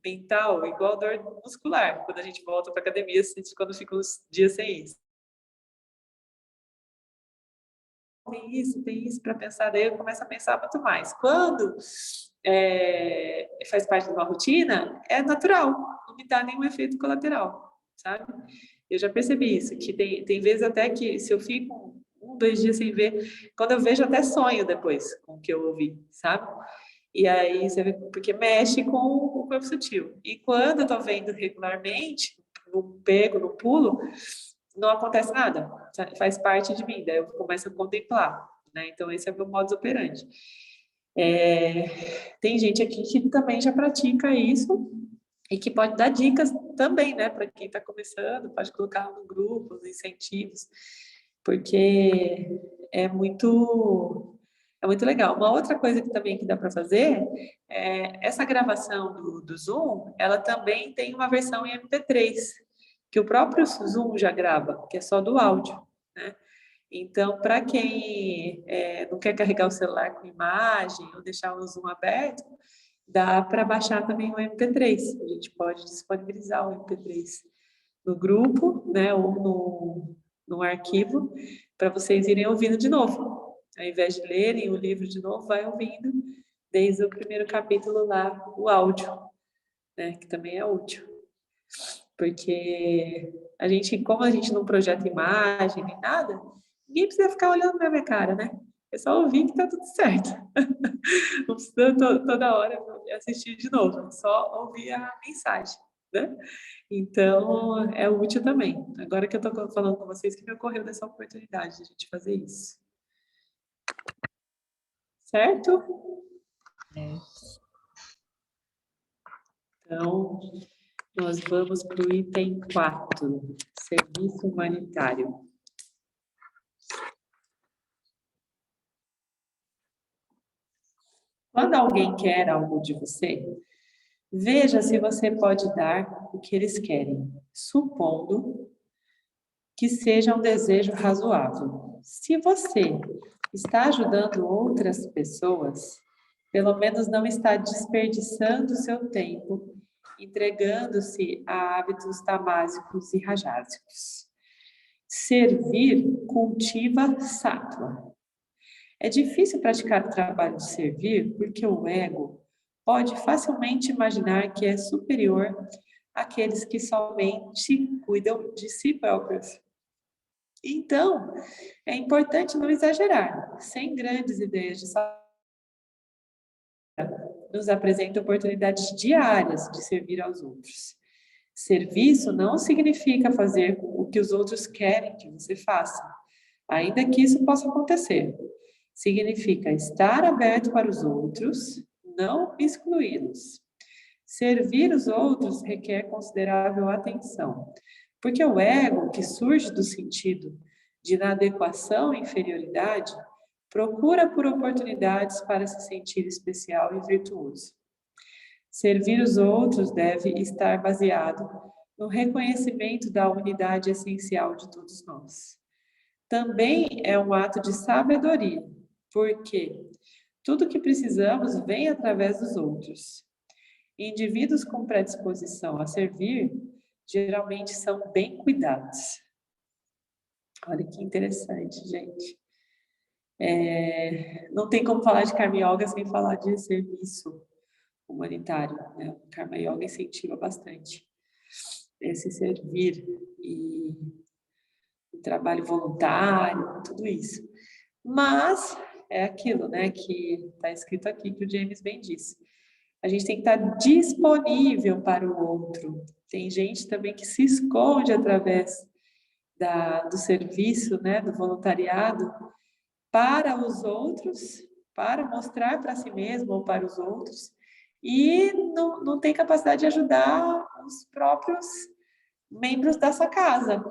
mental, igual dor muscular, quando a gente volta para academia, quando fica uns dias sem isso. Tem isso para pensar, daí eu começo a pensar muito mais. Quando faz parte de uma rotina, é natural, não me dá nenhum efeito colateral, sabe? Eu já percebi isso, que tem vezes até que se eu fico 1, 2 dias sem ver, quando eu vejo até sonho depois com o que eu ouvi, sabe? E aí você vê, porque mexe com o corpo sutil. E quando eu tô vendo regularmente, no pulo, não acontece nada, faz parte de mim, daí eu começo a contemplar, né? Então, esse é o meu modus operandi. Tem gente aqui que também já pratica isso e que pode dar dicas também, né? Para quem está começando, pode colocar no grupo, os incentivos, porque é muito É muito legal. Uma outra coisa que também que dá para fazer é essa gravação do Zoom, ela também tem uma versão em MP3, que o próprio Zoom já grava, que é só do áudio, né? Então, para quem não quer carregar o celular com imagem ou deixar o Zoom aberto, dá para baixar também o MP3. A gente pode disponibilizar o MP3 no grupo, né, ou no arquivo, para vocês irem ouvindo de novo. Ao invés de lerem o livro de novo, vai ouvindo desde o primeiro capítulo lá, o áudio, né, que também é útil. Porque como a gente não projeta imagem nem nada, ninguém precisa ficar olhando na minha cara, né? É só ouvir que tá tudo certo. Não precisa toda hora assistir de novo, é só ouvir a mensagem, né? Então, é útil também. Agora que eu tô falando com vocês, que me ocorreu dessa oportunidade de a gente fazer isso. Certo? Então, nós vamos para o item 4, serviço humanitário. Quando alguém quer algo de você, veja se você pode dar o que eles querem, supondo que seja um desejo razoável. Se você está ajudando outras pessoas, pelo menos não está desperdiçando seu tempo, entregando-se a hábitos tamásicos e rajásicos. Servir cultiva sattva. É difícil praticar o trabalho de servir porque o ego pode facilmente imaginar que é superior àqueles que somente cuidam de si próprios. Então, é importante não exagerar, sem grandes ideias de saúde. Nos apresenta oportunidades diárias de servir aos outros. Serviço não significa fazer o que os outros querem que você faça, ainda que isso possa acontecer. Significa estar aberto para os outros, não excluí-los. Servir os outros requer considerável atenção, porque o ego, que surge do sentido de inadequação e inferioridade, procura por oportunidades para se sentir especial e virtuoso. Servir os outros deve estar baseado no reconhecimento da unidade essencial de todos nós. Também é um ato de sabedoria, porque tudo que precisamos vem através dos outros. Indivíduos com predisposição a servir geralmente são bem cuidados. Olha que interessante, gente. Não tem como falar de Karma Yoga sem falar de serviço humanitário, né? O Karma Yoga incentiva bastante esse servir e o trabalho voluntário, tudo isso. Mas é aquilo, né, que está escrito aqui, que o James bem disse. A gente tem que estar disponível para o outro. Tem gente também que se esconde através do serviço, né, do voluntariado, para os outros, para mostrar para si mesmo ou para os outros, e não tem capacidade de ajudar os próprios membros dessa casa,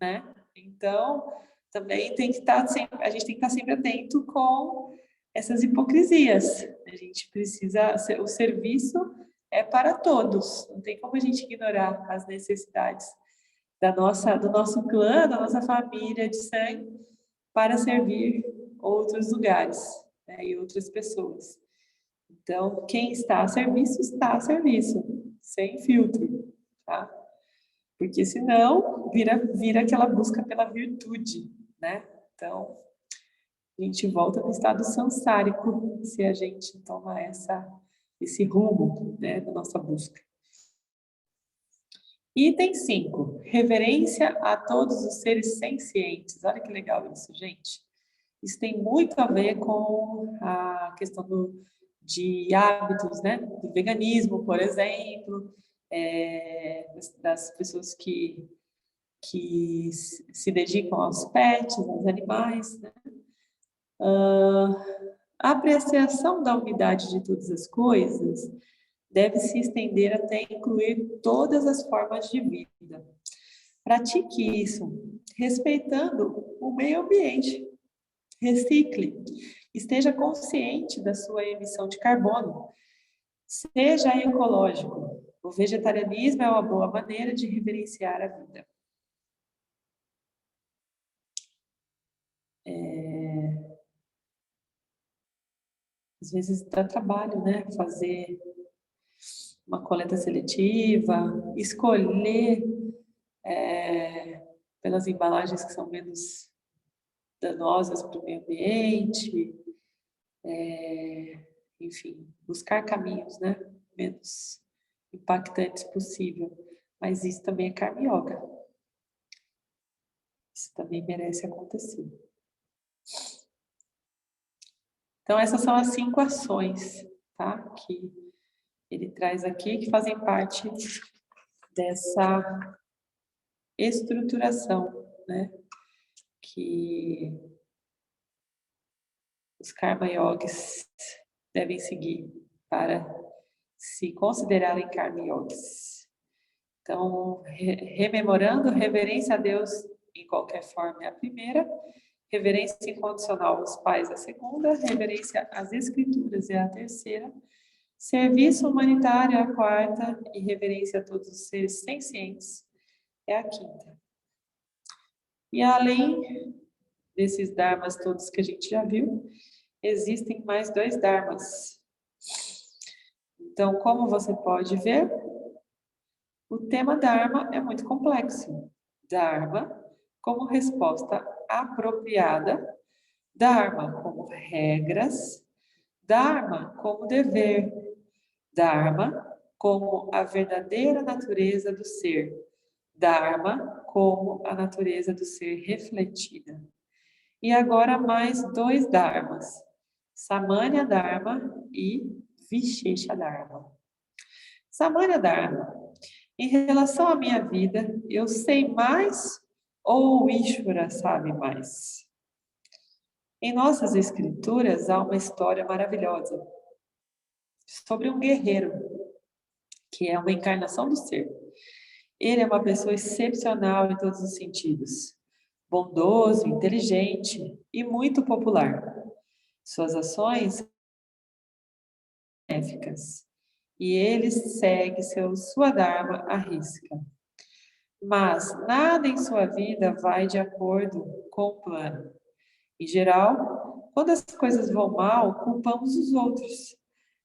né? Então, também tem que estar sempre, a gente tem que estar sempre atento com essas hipocrisias. A gente precisa, o serviço é para todos, não tem como a gente ignorar as necessidades do nosso clã, da nossa família de sangue, para servir outros lugares, né, e outras pessoas. Então, quem está a serviço, sem filtro, tá? Porque senão vira aquela busca pela virtude, né? Então, a gente volta no estado samsárico se a gente toma esse rumo, né, da nossa busca. Item 5, reverência a todos os seres sencientes. Olha que legal isso, gente. Isso tem muito a ver com a questão de hábitos, né? Do veganismo, por exemplo, das pessoas que se dedicam aos pets, aos animais, né? A apreciação da unidade de todas as coisas deve se estender até incluir todas as formas de vida. Pratique isso, respeitando o meio ambiente. Recicle. Esteja consciente da sua emissão de carbono. Seja ecológico. O vegetarianismo é uma boa maneira de reverenciar a vida. Às vezes dá trabalho, né? Fazer uma coleta seletiva, escolher pelas embalagens que são menos danosas para o meio ambiente, enfim, buscar caminhos, né? Menos impactantes possível. Mas isso também é karma yoga. Isso também merece acontecer. Então, essas são as 5 ações, tá? Que ele traz aqui, que fazem parte dessa estruturação, né? Que os karma yogis devem seguir para se considerarem karma yogis. Então, rememorando, reverência a Deus em qualquer forma é a primeira, reverência incondicional aos pais é a segunda, reverência às escrituras é a terceira, serviço humanitário é a quarta e reverência a todos os seres sencientes é a quinta. E além desses dharmas todos que a gente já viu, existem mais 2 dharmas. Então, como você pode ver, o tema dharma é muito complexo. Dharma como resposta apropriada, dharma como regras, dharma como dever, dharma como a verdadeira natureza do ser, dharma como a natureza do ser refletida. E agora mais 2 dharmas, Samanya Dharma e Vishesha Dharma. Samanya Dharma. Em relação à minha vida, eu sei mais ou o Ishvara sabe mais? Em nossas escrituras há uma história maravilhosa sobre um guerreiro, que é uma encarnação do ser. Ele é uma pessoa excepcional em todos os sentidos, bondoso, inteligente e muito popular. Suas ações são benéficas e ele segue sua dharma à risca. Mas nada em sua vida vai de acordo com o plano. Em geral, quando as coisas vão mal, culpamos os outros,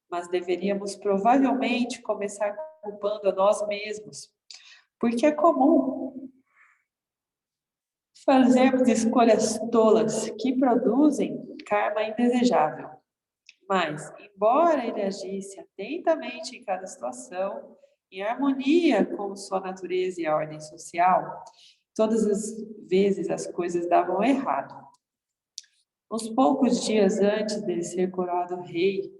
mas deveríamos provavelmente começar culpando a nós mesmos, porque é comum fazermos escolhas tolas que produzem karma indesejável. Mas, embora ele agisse atentamente em cada situação, em harmonia com sua natureza e a ordem social, todas as vezes as coisas davam errado. Uns poucos dias antes dele ser coroado rei,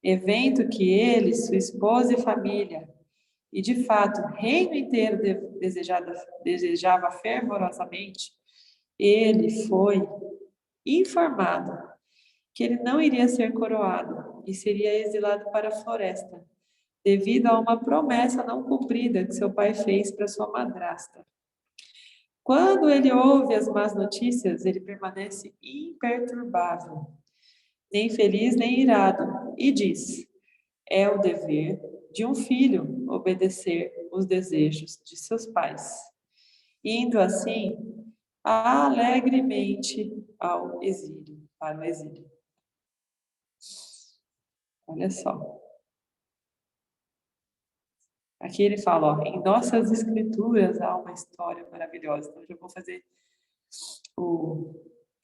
evento que ele, sua esposa e família, e de fato o reino inteiro desejava fervorosamente, ele foi informado que ele não iria ser coroado e seria exilado para a floresta, devido a uma promessa não cumprida que seu pai fez para sua madrasta. Quando ele ouve as más notícias, ele permanece imperturbável, nem feliz nem irado, e diz: é o dever de um filho obedecer os desejos de seus pais, indo assim alegremente ao exílio, para o exílio. Olha só. Aqui ele fala, ó, em nossas escrituras há uma história maravilhosa. Então, eu já vou fazer o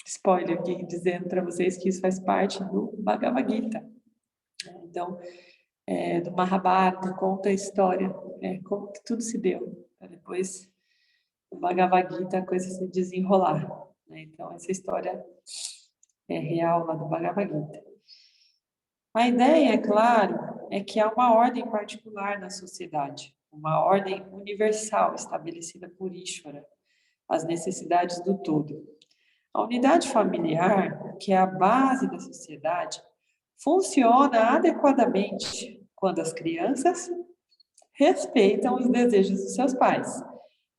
spoiler aqui, dizendo para vocês que isso faz parte do Bhagavad Gita. Então, do Mahabharata, conta a história, como que tudo se deu. Depois, no Bhagavad Gita, a coisa se desenrolar. Então, essa história é real lá do Bhagavad Gita. A ideia, é claro, é que há uma ordem particular na sociedade, uma ordem universal estabelecida por Ishvara, as necessidades do todo. A unidade familiar, que é a base da sociedade, funciona adequadamente quando as crianças respeitam os desejos dos seus pais,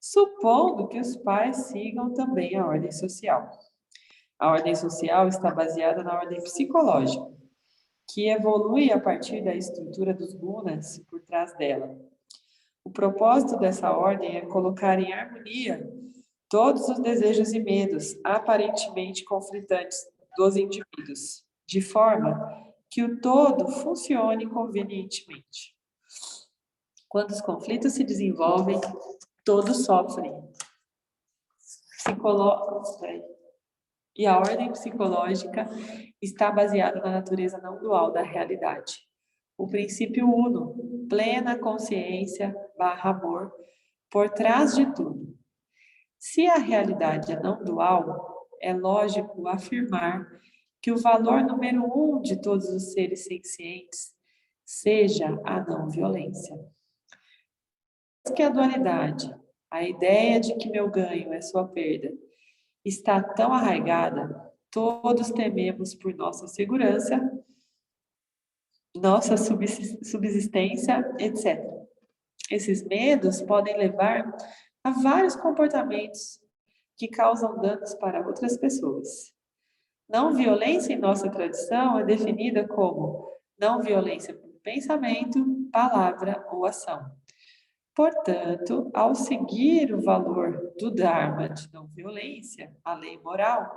supondo que os pais sigam também a ordem social. A ordem social está baseada na ordem psicológica, que evolui a partir da estrutura dos gunas por trás dela. O propósito dessa ordem é colocar em harmonia todos os desejos e medos aparentemente conflitantes dos indivíduos, de forma que o todo funcione convenientemente. Quando os conflitos se desenvolvem, todos sofrem. E a ordem psicológica está baseada na natureza não dual da realidade. O princípio uno, plena consciência barra amor, por trás de tudo. Se a realidade é não dual, é lógico afirmar que o valor número um de todos os seres sencientes seja a não violência. Que a dualidade, a ideia de que meu ganho é sua perda, está tão arraigada, todos tememos por nossa segurança, nossa subsistência, etc. Esses medos podem levar a vários comportamentos que causam danos para outras pessoas. Não violência em nossa tradição é definida como não violência por pensamento, palavra ou ação. Portanto, ao seguir o valor do Dharma de não violência, a lei moral,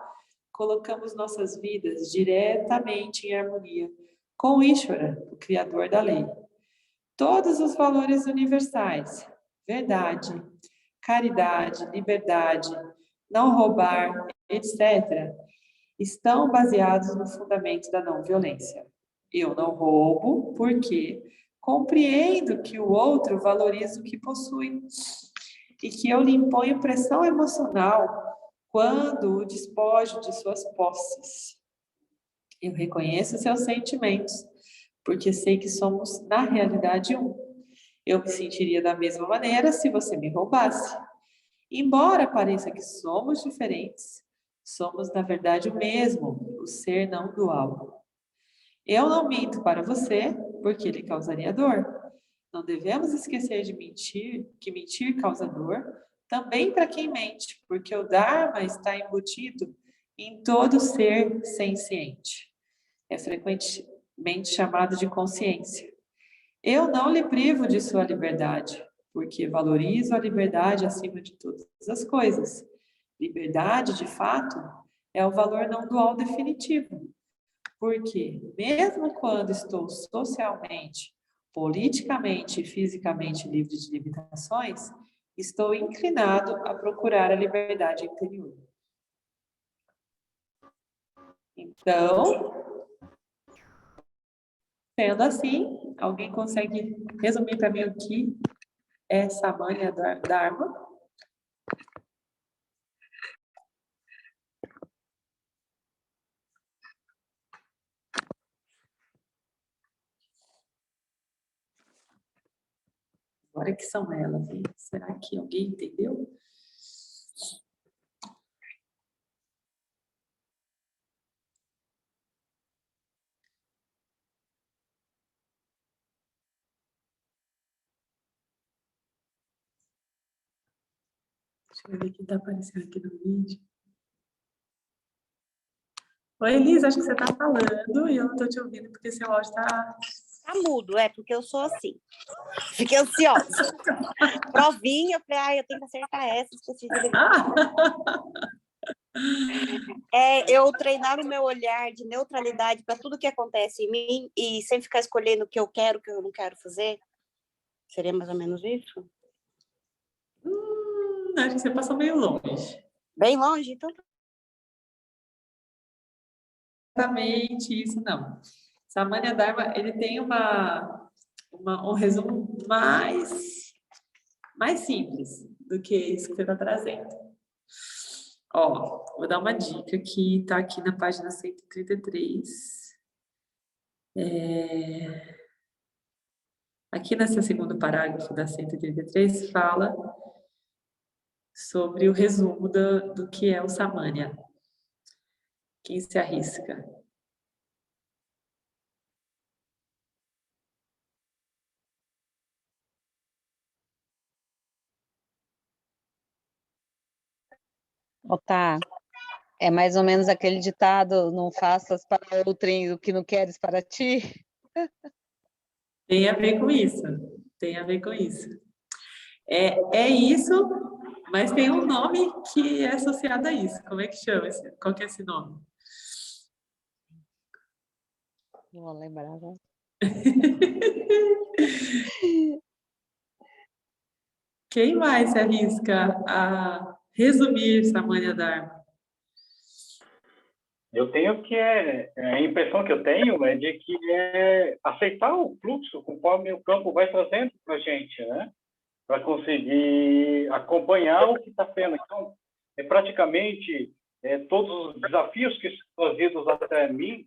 colocamos nossas vidas diretamente em harmonia com Ishvara, o Criador da lei. Todos os valores universais, verdade, caridade, liberdade, não roubar, etc., estão baseados no fundamento da não violência. Eu não roubo porque compreendo que o outro valoriza o que possui e que eu lhe imponho pressão emocional quando o despojo de suas posses. Eu reconheço seus sentimentos, porque sei que somos, na realidade, um. Eu me sentiria da mesma maneira se você me roubasse. Embora pareça que somos diferentes, somos, na verdade, o mesmo, o ser não dual. Eu não minto para você, porque ele causaria dor. Não devemos esquecer de mentir, que mentir causa dor, também para quem mente, porque o Dharma está embutido em todo ser senciente. É frequentemente chamado de consciência. Eu não lhe privo de sua liberdade, porque valorizo a liberdade acima de todas as coisas. Liberdade, de fato, é o valor não dual definitivo, porque mesmo quando estou socialmente, politicamente e fisicamente livre de limitações, estou inclinado a procurar a liberdade interior. Então, sendo assim, alguém consegue resumir para mim o que é Samanya Dharma? Agora que são elas, hein? Será que alguém entendeu? Deixa eu ver quem está aparecendo aqui no vídeo. Oi, Elisa, acho que você está falando e eu não estou te ouvindo porque seu áudio está... Tá mudo, porque eu sou assim. Fiquei ansiosa. Provinha, eu falei, eu tenho que acertar essa, esqueci de ligar. Eu treinar o meu olhar de neutralidade para tudo que acontece em mim e sem ficar escolhendo o que eu quero, o que eu não quero fazer. Seria mais ou menos isso? Acho que você passou meio longe. Bem longe, então. Exatamente isso, não. Samanya Dharma, ele tem um resumo mais simples do que isso que você está trazendo. Ó, vou dar uma dica que está aqui na página 133. Aqui nesse segundo parágrafo da 133 fala sobre o resumo do que é o Samanya. Quem se arrisca? Tá. É mais ou menos aquele ditado, não faças para outrem o que não queres para ti. Tem a ver com isso. Tem a ver com isso. É isso, mas tem um nome que é associado a isso. Como é que chama? Qual que é esse nome? Não vou lembrar agora. Quem mais se arrisca a resumir Samanya Dharma? Eu tenho a impressão que eu tenho é de que é aceitar o fluxo conforme o campo vai trazendo para a gente, né? Para conseguir acompanhar o que está sendo. Então, praticamente todos os desafios que são trazidos até mim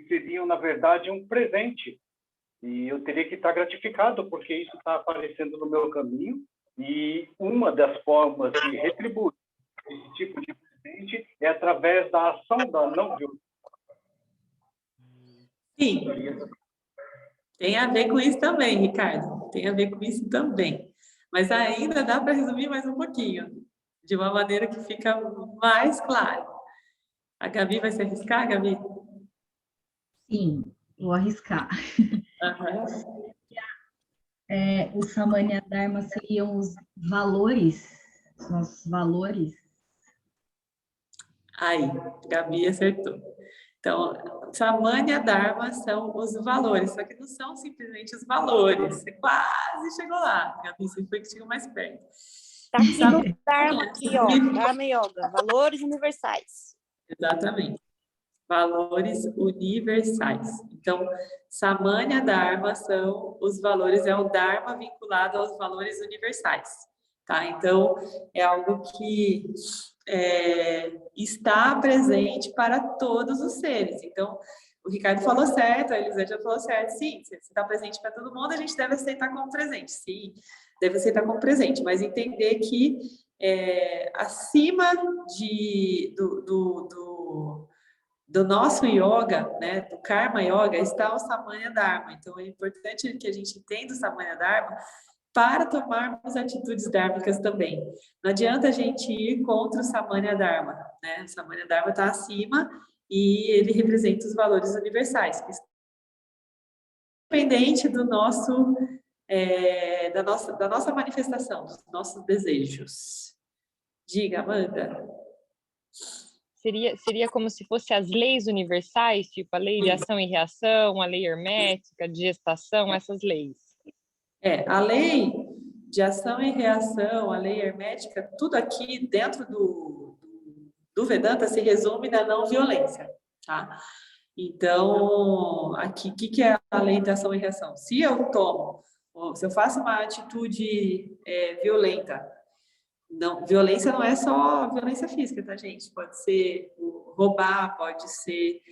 seriam, na verdade, um presente. E eu teria que estar gratificado porque isso está aparecendo no meu caminho. E uma das formas de retribuir esse tipo de presente é através da ação da não violência. Sim, tem a ver com isso também, Ricardo. Tem a ver com isso também. Mas ainda dá para resumir mais um pouquinho, de uma maneira que fica mais claro. A Gabi vai se arriscar, Gabi? Sim, vou arriscar. Uhum. O Samanya Dharma seriam os valores, os nossos valores. Aí, Gabi acertou. Então, Samanya Dharma são os valores, só que não são simplesmente os valores. Você quase chegou lá, Gabi, você foi que chegou mais perto. Tá aqui no Dharma, aqui, ó. Dharma Yoga, valores universais. Exatamente. Valores universais. Então, Samanya Dharma são os valores, é o Dharma vinculado aos valores universais. Tá? Então, é algo que está presente para todos os seres. Então, o Ricardo falou certo, a Elisângela falou certo. Sim, se está presente para todo mundo, a gente deve aceitar como presente. Sim, deve aceitar como presente, mas entender que acima do nosso yoga, né, do Karma Yoga, está o Samanya Dharma. Então, é importante que a gente entenda o Samanya Dharma para tomarmos atitudes dármicas também. Não adianta a gente ir contra o Samanya Dharma, né? O Samanya Dharma está acima e ele representa os valores universais, independente do nosso, da nossa manifestação, dos nossos desejos. Diga, Amanda. Seria como se fossem as leis universais, tipo a lei de ação e reação, a lei hermética, de gestação, essas leis. A lei de ação e reação, a lei hermética, tudo aqui dentro do Vedanta se resume na não violência, tá? Então, aqui, o que é a lei de ação e reação? Se eu faço uma atitude violenta, não, violência não é só violência física, tá, gente? Pode ser roubar, pode ser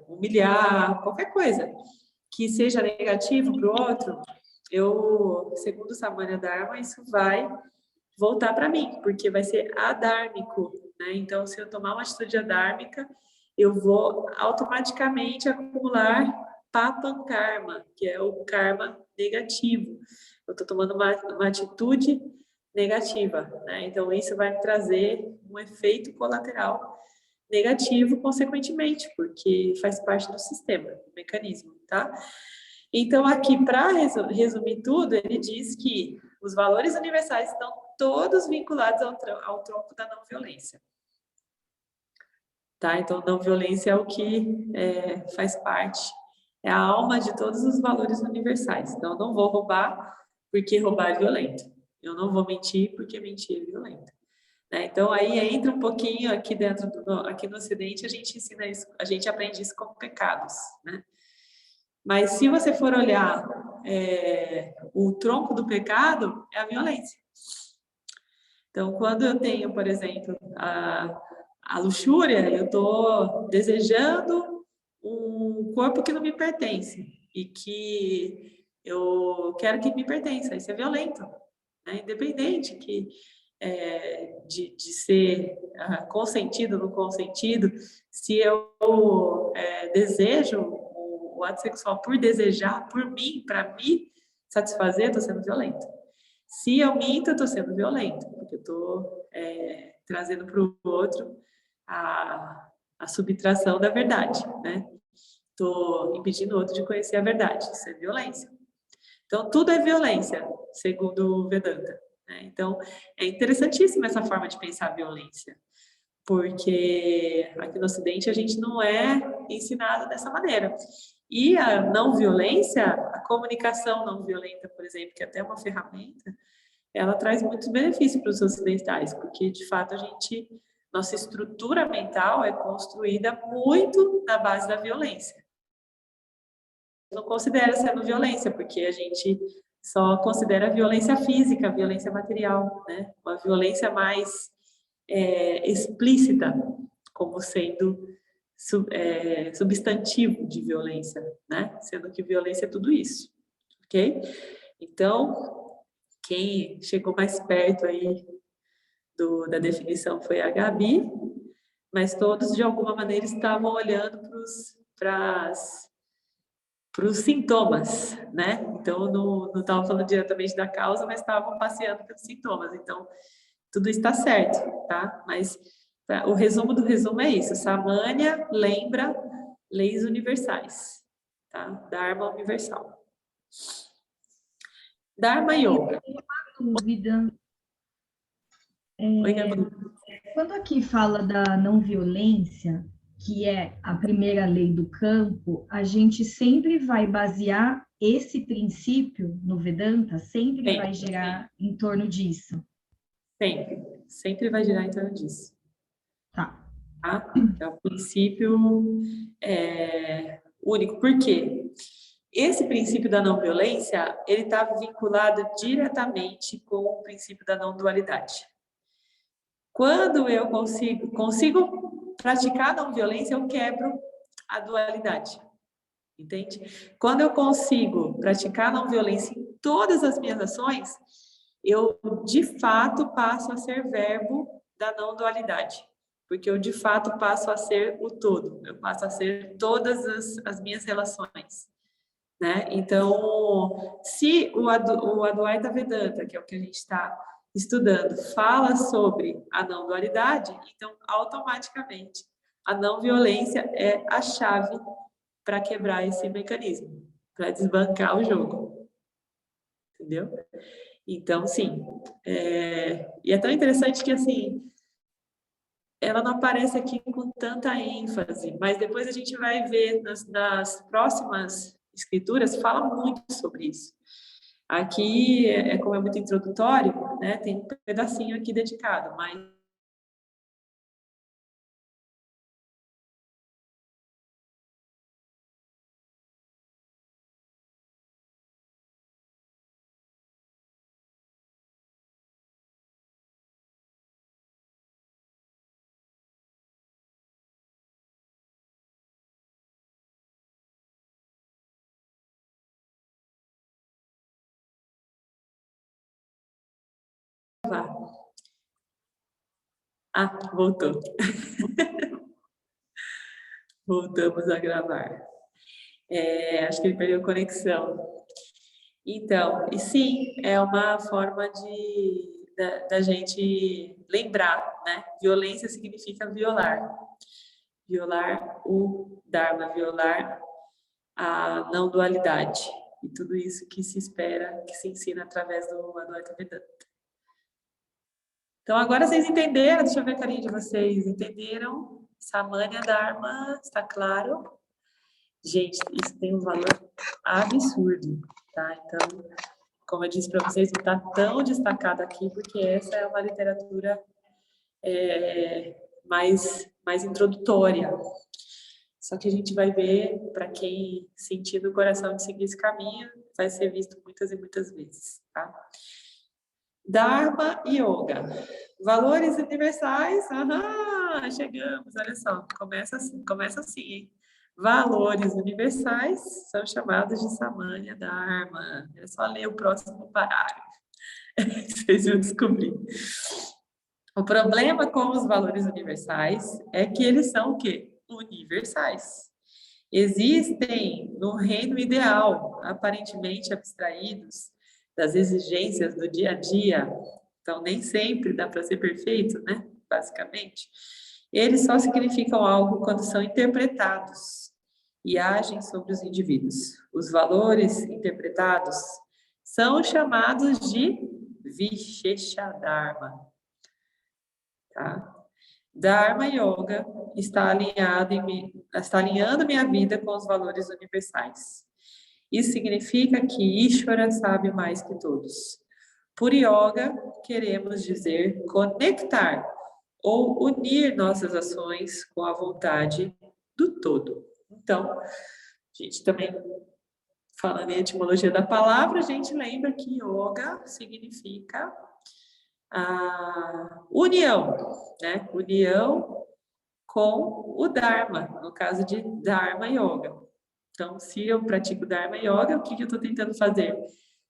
humilhar, qualquer coisa que seja negativo para o outro, segundo o Samanya Dharma, isso vai voltar para mim, porque vai ser adármico, né? Então, se eu tomar uma atitude adármica, eu vou automaticamente acumular papan karma, que é o karma negativo. Eu estou tomando uma atitude negativa, né? Então, isso vai me trazer um efeito colateral negativo, consequentemente, porque faz parte do sistema, do mecanismo, tá? Então, aqui, para resumir tudo, ele diz que os valores universais estão todos vinculados ao tronco da não violência. Tá? Então, não violência é o que faz parte, é a alma de todos os valores universais. Então, eu não vou roubar porque roubar é violento. Eu não vou mentir porque mentir é violento. Então, aí entra um pouquinho aqui dentro, aqui no Ocidente, a gente ensina isso, a gente aprende isso como pecados, né? Mas se você for olhar o tronco do pecado, é a violência. Então, quando eu tenho, por exemplo, a luxúria, eu estou desejando um corpo que não me pertence e que eu quero que me pertença. Isso é violento, né? Independente de ser consentido ou não consentido, se eu desejo o ato sexual por desejar, por mim, para me satisfazer, eu estou sendo violento. Se eu minto, eu estou sendo violento, porque eu estou trazendo para o outro a subtração da verdade, né? Estou impedindo o outro de conhecer a verdade, isso é violência. Então, tudo é violência, segundo o Vedanta, né? Então, é interessantíssima essa forma de pensar a violência, porque aqui no Ocidente a gente não é ensinado dessa maneira. E a não violência, a comunicação não violenta, por exemplo, que é até uma ferramenta, ela traz muitos benefícios para os ocidentais, porque, de fato, nossa estrutura mental é construída muito na base da violência. Não considera sendo violência, porque a gente só considera a violência física, a violência material, né? Uma violência mais explícita, como sendo substantivo de violência, né? Sendo que violência é tudo isso, ok? Então, quem chegou mais perto aí da definição foi a Gabi, mas todos, de alguma maneira, estavam olhando para os sintomas, né? Então, não estavam falando diretamente da causa, mas estavam passeando pelos sintomas. Então, tudo está certo, tá? Mas o resumo do resumo é isso. Samanya lembra leis universais, tá? Dharma universal. Dharma Yoga. Dúvida. Oi, Gabi. Quando aqui fala da não violência, que é a primeira lei do campo, a gente sempre vai basear esse princípio no Vedanta? Sempre vai girar em torno disso? Sempre vai girar em torno disso. Tá. É o princípio único. Por quê? Esse princípio da não violência, ele está vinculado diretamente com o princípio da não dualidade. Quando eu consigo praticar a não violência, eu quebro a dualidade. Entende? Quando eu consigo praticar a não violência em todas as minhas ações, eu, de fato, passo a ser verbo da não dualidade. Porque eu, de fato, passo a ser o todo. Eu passo a ser todas as minhas relações. Né? Então, se o Advaita Vedanta, que é o que a gente está estudando, fala sobre a não dualidade, então, automaticamente, a não violência é a chave para quebrar esse mecanismo, para desbancar o jogo. Entendeu? Então, sim. E é tão interessante que, assim, ela não aparece aqui com tanta ênfase, mas depois a gente vai ver nas próximas escrituras, fala muito sobre isso. Aqui, como é muito introdutório, né, tem um pedacinho aqui dedicado, mas voltou. Voltamos a gravar. Acho que ele perdeu a conexão. Então, e sim, é uma forma da gente lembrar, né? Violência significa violar. Violar o Dharma, violar a não dualidade. E tudo isso que se espera, que se ensina através do Advaita Vedanta. Então, agora vocês entenderam, deixa eu ver a carinha de vocês, entenderam? Samanya Dharma, está claro? Gente, isso tem um valor absurdo, tá? Então, como eu disse para vocês, não está tão destacado aqui, porque essa é uma literatura mais introdutória. Só que a gente vai ver, para quem sentir no coração de seguir esse caminho, vai ser visto muitas e muitas vezes, tá? Dharma Yoga. Valores universais. Chegamos, olha só. Começa assim, hein? Valores universais são chamados de Samanya Dharma. É só ler o próximo parágrafo. Vocês vão descobrir. O problema com os valores universais é que eles são o quê? Universais. Existem no reino ideal, aparentemente abstraídos das exigências do dia a dia. Então, nem sempre dá para ser perfeito, né? basicamente, eles só significam algo quando são interpretados e agem sobre os indivíduos. Os valores interpretados são chamados de Vishesha Dharma. Tá? Dharma Yoga está alinhando minha vida com os valores universais. Isso significa que Ishvara sabe mais que todos. Por yoga, queremos dizer conectar ou unir nossas ações com a vontade do todo. Então, a gente também, falando em etimologia da palavra, a gente lembra que yoga significa a união, né? União com o Dharma, no caso de Dharma Yoga. Então, se eu pratico Dharma Yoga, o que eu estou tentando fazer?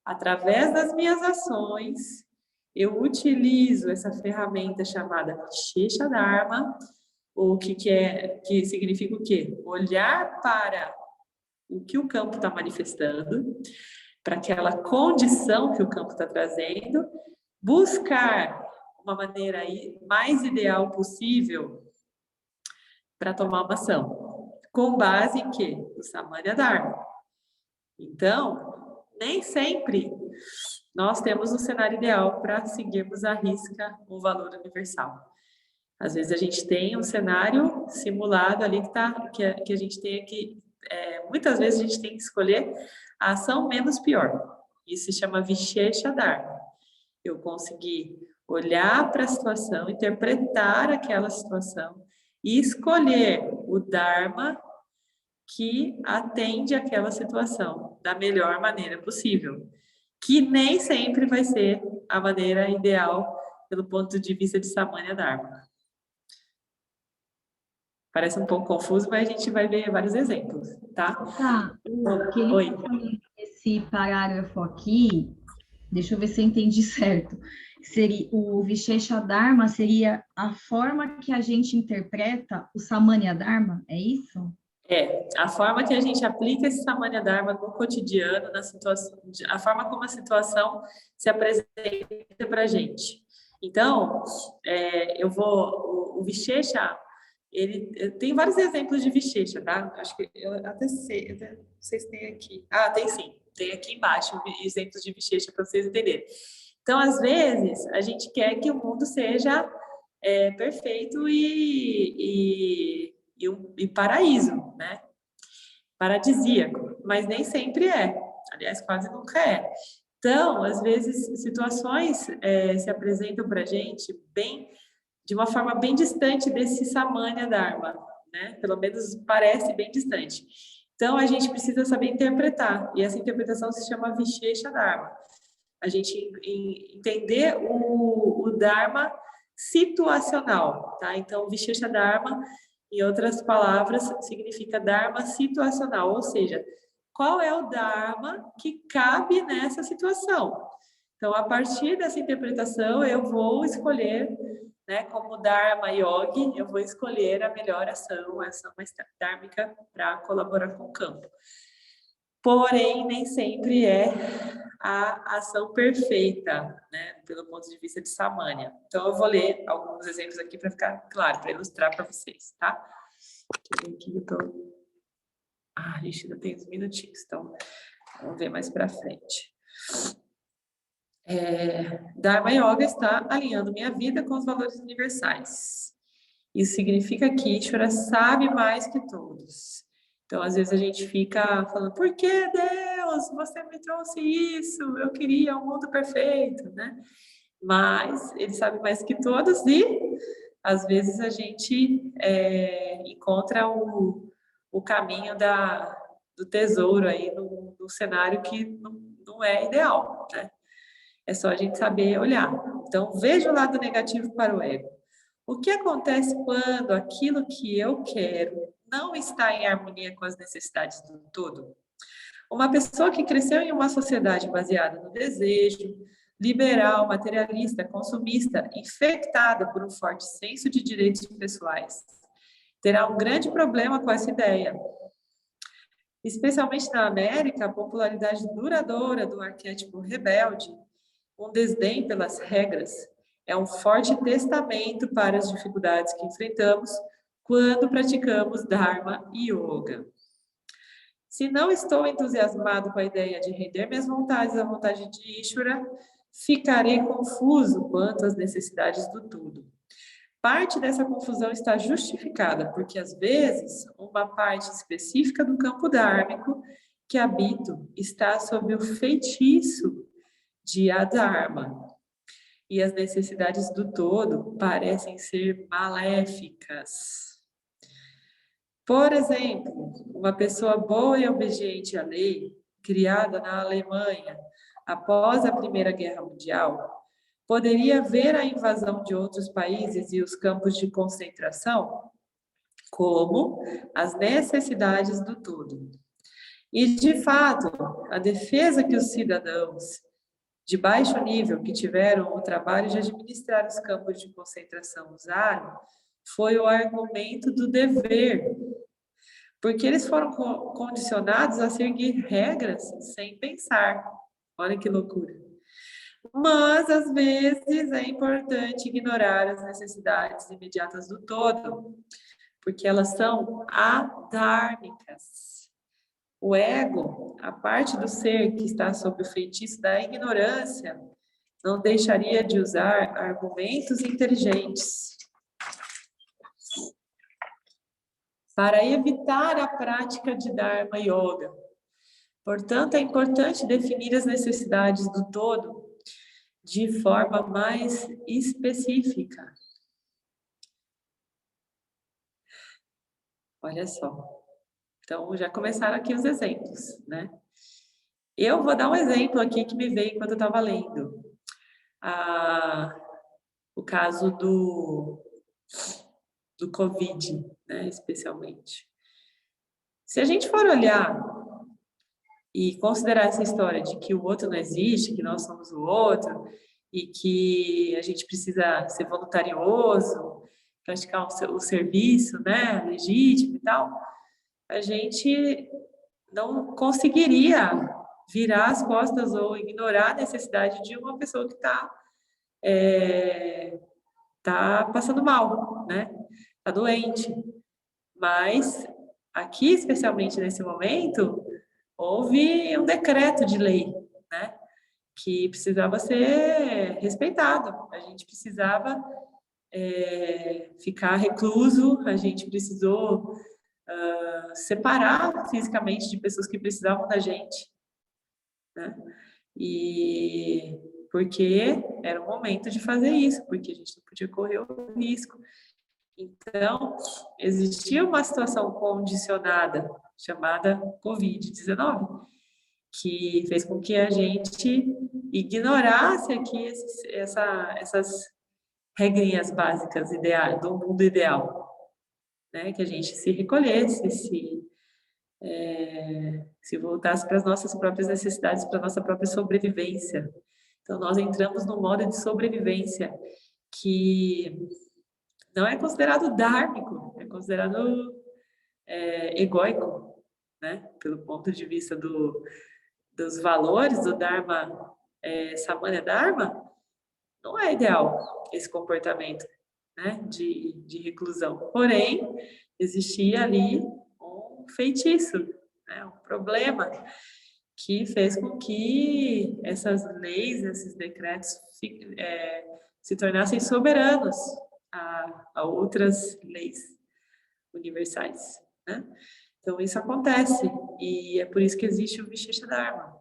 Através das minhas ações, eu utilizo essa ferramenta chamada Vishesha Dharma, o que significa o quê? Olhar para o que o campo está manifestando, para aquela condição que o campo está trazendo, buscar uma maneira mais ideal possível para tomar uma ação, com base em quê? No Samanya Dharma. Então, nem sempre nós temos um cenário ideal para seguirmos à risca um valor universal. Às vezes a gente tem um cenário simulado ali que a gente tem que... muitas vezes a gente tem que escolher a ação menos pior. Isso se chama Vishesha Dharma. Eu consegui olhar para a situação, interpretar aquela situação e escolher o Dharma que atende àquela situação da melhor maneira possível, que nem sempre vai ser a maneira ideal pelo ponto de vista de Samanya Dharma. Parece um pouco confuso, mas a gente vai ver vários exemplos, tá? Tá, esse parágrafo aqui, deixa eu ver se eu entendi certo. Seria, o Vishesha Dharma seria a forma que a gente interpreta o Samanya Dharma, é isso? É, a forma que a gente aplica esse Samanya Dharma no cotidiano, na situação, a forma como a situação se apresenta para a gente. Então, o Vishesha, ele tem vários exemplos de Vishesha, tá? Acho que eu até sei, não sei se tem aqui. Ah, tem sim, tem aqui embaixo exemplos de Vishesha para vocês entenderem. Então, às vezes, a gente quer que o mundo seja perfeito e paraíso, né? Paradisíaco, mas nem sempre é. Aliás, quase nunca é. Então, às vezes, situações se apresentam para a gente de uma forma bem distante desse Samanya Dharma, né? Pelo menos parece bem distante. Então, a gente precisa saber interpretar, e essa interpretação se chama Vishesha Dharma. A gente entender o Dharma situacional, tá? Então, Vishesha Dharma, em outras palavras, significa Dharma situacional, ou seja, qual é o Dharma que cabe nessa situação. Então, a partir dessa interpretação, eu vou escolher, né, como Dharma Yogi, eu vou escolher a melhor ação, a ação mais dharmica para colaborar com o campo. Porém, nem sempre é a ação perfeita, né, pelo ponto de vista de Samanya. Então, eu vou ler alguns exemplos aqui para ficar claro, para ilustrar para vocês, tá? Aqui eu tô... a gente ainda tem uns minutinhos, então vamos ver mais para frente. Dharma Yoga está alinhando minha vida com os valores universais. Isso significa que Ishvara sabe mais que todos. Então, às vezes a gente fica falando, por que Deus, você me trouxe isso? Eu queria um mundo perfeito, né? Mas ele sabe mais que todos e, às vezes, a gente encontra o caminho do tesouro aí no cenário que não é ideal, né? É só a gente saber olhar. Então, veja o lado negativo para o ego. O que acontece quando aquilo que eu quero não está em harmonia com as necessidades do todo? Uma pessoa que cresceu em uma sociedade baseada no desejo, liberal, materialista, consumista, infectada por um forte senso de direitos pessoais, terá um grande problema com essa ideia. Especialmente na América, a popularidade duradoura do arquétipo rebelde, um desdém pelas regras É um forte testamento para as dificuldades que enfrentamos quando praticamos Dharma e Yoga. Se não estou entusiasmado com a ideia de render minhas vontades à vontade de Ishvara, ficarei confuso quanto às necessidades do todo. Parte dessa confusão está justificada, porque às vezes uma parte específica do campo dármico que habito está sob o feitiço de Adharma, e as necessidades do todo parecem ser maléficas. Por exemplo, uma pessoa boa e obediente à lei, criada na Alemanha após a Primeira Guerra Mundial, poderia ver a invasão de outros países e os campos de concentração como as necessidades do todo. E, de fato, a defesa que os cidadãos de baixo nível que tiveram o trabalho de administrar os campos de concentração usaram foi o argumento do dever, porque eles foram condicionados a seguir regras sem pensar. Olha que loucura. Mas, às vezes, é importante ignorar as necessidades imediatas do todo, porque elas são adármicas. O ego, a parte do ser que está sob o feitiço da ignorância, não deixaria de usar argumentos inteligentes para evitar a prática de Dharma Yoga. Portanto, é importante definir as necessidades do todo de forma mais específica. Olha só. Então, já começaram aqui os exemplos, né? Eu vou dar um exemplo aqui que me veio enquanto eu estava lendo. O caso do Covid, né, especialmente. Se a gente for olhar e considerar essa história de que o outro não existe, que nós somos o outro, e que a gente precisa ser voluntarioso, praticar o serviço, né, legítimo e tal, a gente não conseguiria virar as costas ou ignorar a necessidade de uma pessoa que tá passando mal, né? Tá doente. Mas aqui, especialmente nesse momento, houve um decreto de lei, né? Que precisava ser respeitado. A gente precisava ficar recluso, a gente precisou separar fisicamente de pessoas que precisavam da gente, né? E porque era o momento de fazer isso, porque a gente não podia correr o risco. Então, existia uma situação condicionada chamada Covid-19, que fez com que a gente ignorasse aqui essas regrinhas básicas do mundo ideal, né? Que a gente se recolhesse, se voltasse para as nossas próprias necessidades, para a nossa própria sobrevivência. Então, nós entramos num modo de sobrevivência que não é considerado dármico, é considerado egóico, né? Pelo ponto de vista dos valores do Dharma, Samanya Dharma, não é ideal esse comportamento, né? De reclusão. Porém, existia ali um feitiço, né? Um problema que fez com que essas leis, esses decretos se tornassem soberanos a outras leis universais, né? Então, isso acontece, e é por isso que existe o Vishesha Dharma,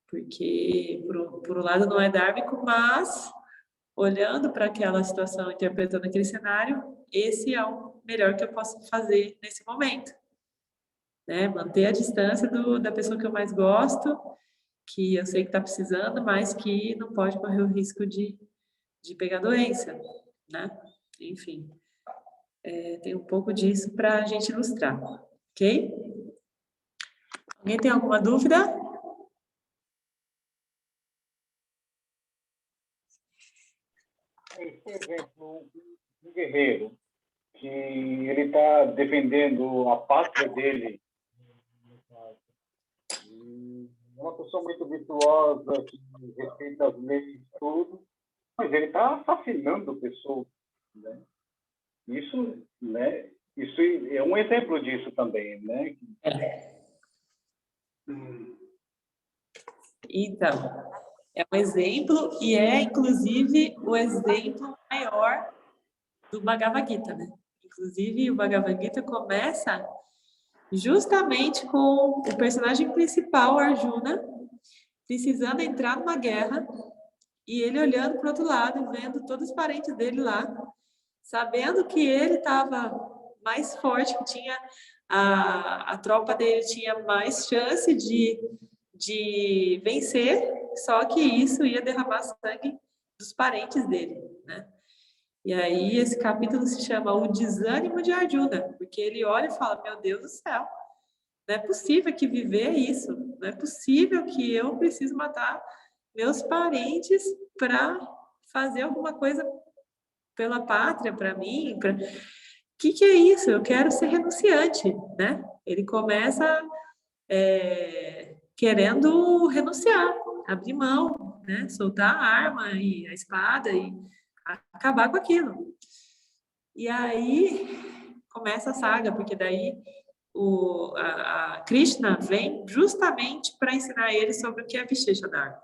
porque, por um lado, não é dármico, mas, olhando para aquela situação, interpretando aquele cenário, esse é o melhor que eu posso fazer nesse momento, né? Manter a distância da pessoa que eu mais gosto, que eu sei que está precisando, mas que não pode correr o risco de pegar doença, né? Enfim, tem um pouco disso para a gente ilustrar, ok? Alguém tem alguma dúvida? Por exemplo, um guerreiro que ele está defendendo a pátria dele, e é uma pessoa muito virtuosa, que respeita as leis e tudo, mas ele está assassinando pessoas, né? Isso, né? Isso é um exemplo disso também, né? Então, é um exemplo e é, inclusive, o exemplo maior do Bhagavad Gita, né? Inclusive, o Bhagavad Gita começa justamente com o personagem principal, Arjuna, precisando entrar numa guerra e ele olhando para o outro lado, vendo todos os parentes dele lá, sabendo que ele estava mais forte, que tinha a tropa dele tinha mais chance de vencer, só que isso ia derramar sangue dos parentes dele, né? E aí esse capítulo se chama O Desânimo de Arjuna, porque ele olha e fala, meu Deus do céu, não é possível que viver isso, não é possível que eu preciso matar meus parentes para fazer alguma coisa pela pátria, para mim, para... que é isso? Eu quero ser renunciante, né? Ele começa querendo renunciar, abrir mão, né? Soltar a arma e a espada e acabar com aquilo. E aí começa a saga, porque daí a Krishna vem justamente para ensinar ele sobre o que é Vishesha Dharma,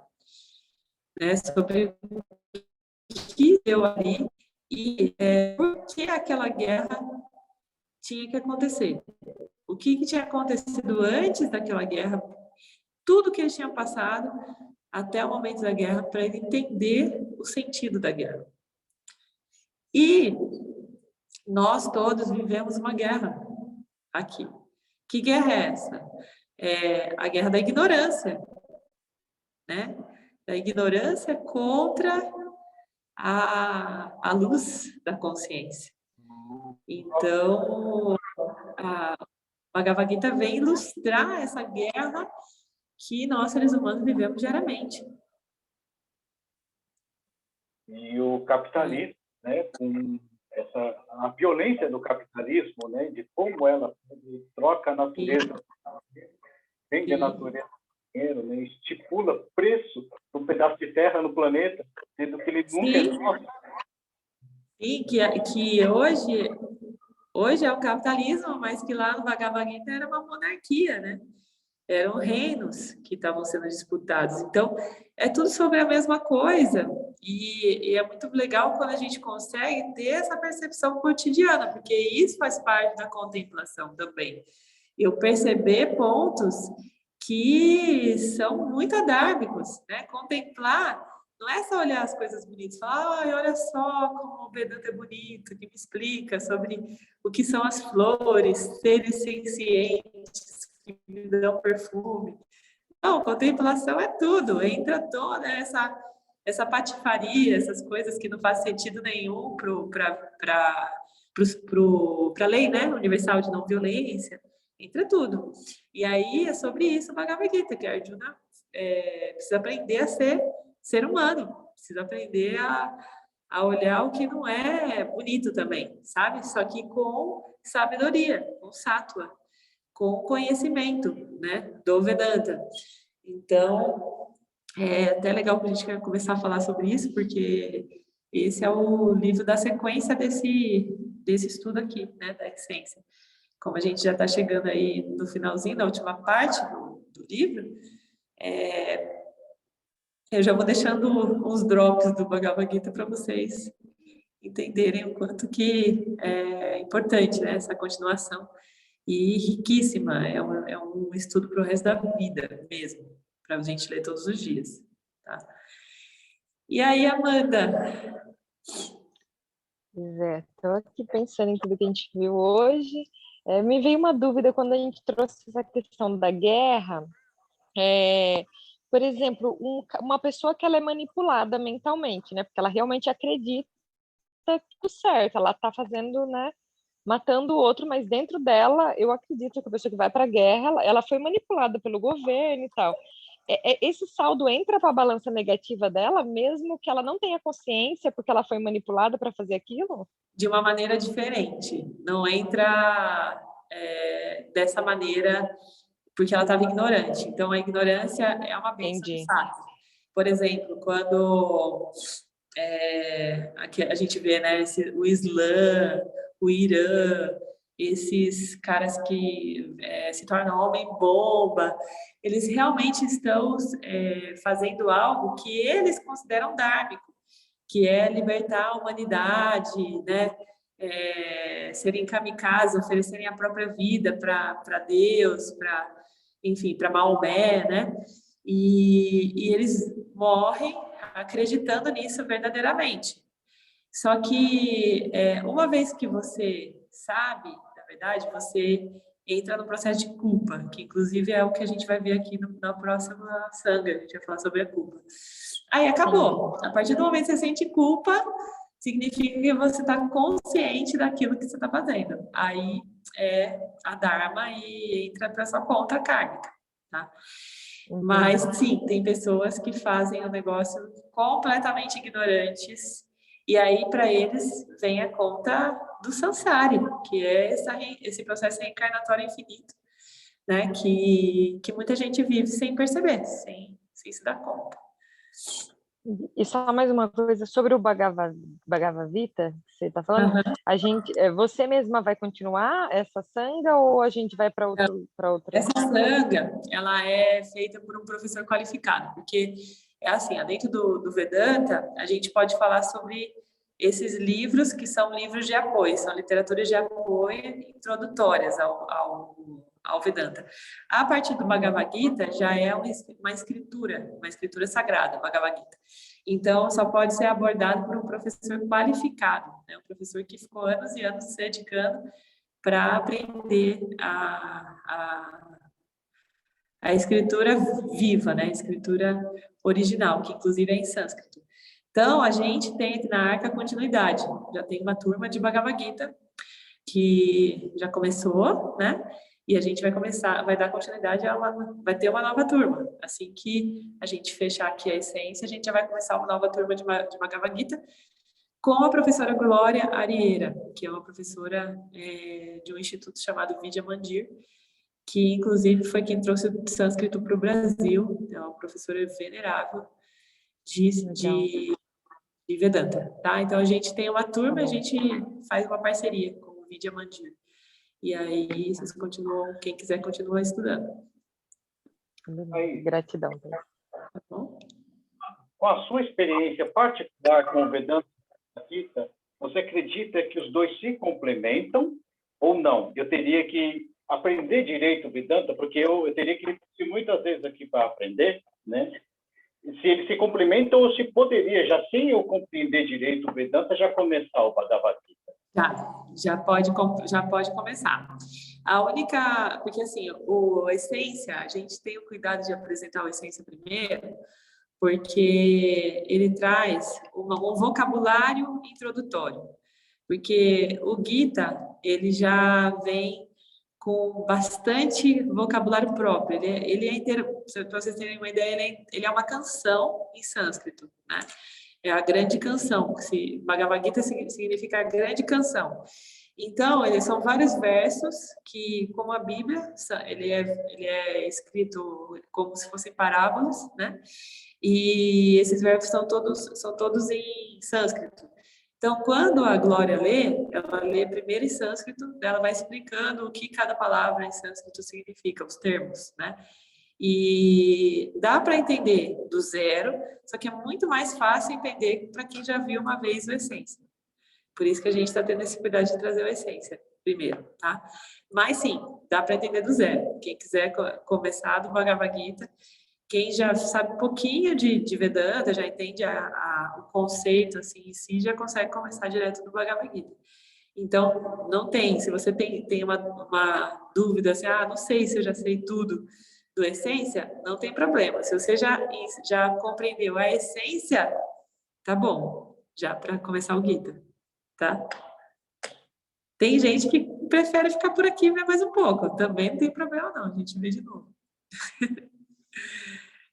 né? Sobre o que deu ali e por que aquela guerra tinha que acontecer. O que tinha acontecido antes daquela guerra, tudo que eles tinham passado até o momento da guerra, para ele entender o sentido da guerra. E nós todos vivemos uma guerra aqui. Que guerra é essa? É a guerra da ignorância, né? Da ignorância contra a luz da consciência. Então, a Bhagavad Gita vem ilustrar essa guerra que nós, seres humanos, vivemos diariamente. E o capitalismo, né, com a violência do capitalismo, né, de como ela troca a natureza, vende a natureza do dinheiro, né, estipula preço do pedaço de terra no planeta, sendo que ele nunca é nosso. Sim, que hoje é o capitalismo, mas que lá no Bhagavad Gita era uma monarquia, né? Eram reinos que estavam sendo disputados. Então, é tudo sobre a mesma coisa. E é muito legal quando a gente consegue ter essa percepção cotidiana, porque isso faz parte da contemplação também. Eu perceber pontos que são muito adármicos, né? Contemplar não é só olhar as coisas bonitas, falar, ai, olha só como o Vedanta é bonito, que me explica sobre o que são as flores, seres sencientes, que me dão perfume. Não, contemplação é tudo, entra toda essa patifaria, essas coisas que não faz sentido nenhum para a lei, né, universal de não violência, entra tudo. E aí é sobre isso o Bhagavad Gita, que a Arjuna precisa aprender a ser humano, precisa aprender a olhar o que não é bonito também, sabe? Só que com sabedoria, com sattva, com conhecimento, né, do Vedanta. Então, é até legal que a gente quer começar a falar sobre isso, porque esse é o livro da sequência desse estudo aqui, né, da essência. Como a gente já está chegando aí no finalzinho, na última parte do livro, eu já vou deixando uns drops do Bhagavad Gita para vocês entenderem o quanto que é importante, né, essa continuação. E riquíssima, é um estudo para o resto da vida mesmo, para a gente ler todos os dias. Tá? E aí, Amanda? Pois é, estou aqui pensando em tudo que a gente viu hoje. Me veio uma dúvida quando a gente trouxe essa questão da guerra. Por exemplo, uma pessoa que ela é manipulada mentalmente, né? Porque ela realmente acredita tudo certo, ela está fazendo, né? Matando o outro, mas dentro dela, eu acredito que a pessoa que vai para a guerra, ela foi manipulada pelo governo e tal. Esse saldo entra para a balança negativa dela, mesmo que ela não tenha consciência, porque ela foi manipulada para fazer aquilo? De uma maneira diferente. Não entra dessa maneira porque ela estava ignorante. Então, a ignorância é uma bênção de fato. Por exemplo, quando aqui a gente vê, né, o Islã, o Irã, esses caras que se tornam homem-bomba, eles realmente estão fazendo algo que eles consideram dármico, que é libertar a humanidade, né? Serem kamikazes, oferecerem a própria vida para Deus, enfim, para Maomé, né? E eles morrem acreditando nisso verdadeiramente. Só que uma vez que você sabe, na verdade, você entra no processo de culpa, que inclusive é o que a gente vai ver aqui na próxima sanga, a gente vai falar sobre a culpa. Aí acabou. A partir do momento que você sente culpa, significa que você está consciente daquilo que você está fazendo. Aí é a Dharma e entra para sua conta kármica, tá? Mas, sim, tem pessoas que fazem o negócio completamente ignorantes, e aí, para eles, vem a conta do samsara, que é esse processo reencarnatório infinito, né? Que muita gente vive sem perceber, sem se dar conta. E só mais uma coisa sobre o Bhagavad Gita, que você está falando, você mesma vai continuar essa sanga ou a gente vai para outra? Essa sanga, ela é feita por um professor qualificado, porque é assim, dentro do Vedanta, a gente pode falar sobre esses livros que são livros de apoio, são literaturas de apoio introdutórias ao Vedanta. A partir do Bhagavad Gita, já é uma escritura sagrada, Bhagavad Gita. Então, só pode ser abordado por um professor qualificado, né? Um professor que ficou anos e anos se dedicando para aprender a escritura viva, né? A escritura original, que inclusive é em sânscrito. Então, a gente tem aqui na Arca a continuidade. Já tem uma turma de Bhagavad Gita que já começou, né? E a gente vai dar continuidade vai ter uma nova turma. Assim que a gente fechar aqui a essência, a gente já vai começar uma nova turma de Bhagavad Gita com a professora Glória Arieira, que é uma professora de um instituto chamado Vidya Mandir, que inclusive foi quem trouxe o sânscrito para o Brasil. É uma professora venerável de Vedanta, tá? Então a gente tem uma turma, a gente faz uma parceria com o Vidya Mandir. E aí vocês continuam, quem quiser continua estudando. Gratidão. Tá bom? Com a sua experiência particular com o Vedanta, você acredita que os dois se complementam ou não? Eu teria que aprender direito o Vedanta, porque eu teria que repetir muitas vezes aqui para aprender, né? Se eles se complementam ou se poderia, já sem eu compreender direito o Vedanta, já começar o Bhagavad Gita? Já pode começar. Porque assim, o Essência, a gente tem o cuidado de apresentar o Essência primeiro, porque ele traz um vocabulário introdutório. Porque o Gita, ele já vem com bastante vocabulário próprio. Ele é inteiro, para vocês terem uma ideia, ele é uma canção em sânscrito, né? É a grande canção, Bhagavad Gita significa a grande canção. Então, são vários versos que, como a Bíblia, ele é escrito como se fossem parábolas, né? E esses versos são todos em sânscrito. Então, quando a Glória ela lê primeiro em sânscrito, ela vai explicando o que cada palavra em sânscrito significa, os termos, né? E dá para entender do zero, só que é muito mais fácil entender para quem já viu uma vez o Essência. Por isso que a gente está tendo esse cuidado de trazer o Essência primeiro, tá? Mas sim, dá para entender do zero. Quem quiser começar do Bhagavad Gita, quem já sabe um pouquinho de Vedanta, já entende o conceito assim em si, já consegue começar direto do Bhagavad Gita. Então, não tem. Se você tem uma dúvida assim, não sei se eu já sei tudo do Essência, não tem problema. Se você já compreendeu a essência, tá bom, já para começar o Gita, tá? Tem gente que prefere ficar por aqui e ver mais um pouco. Também não tem problema não, a gente vê de novo.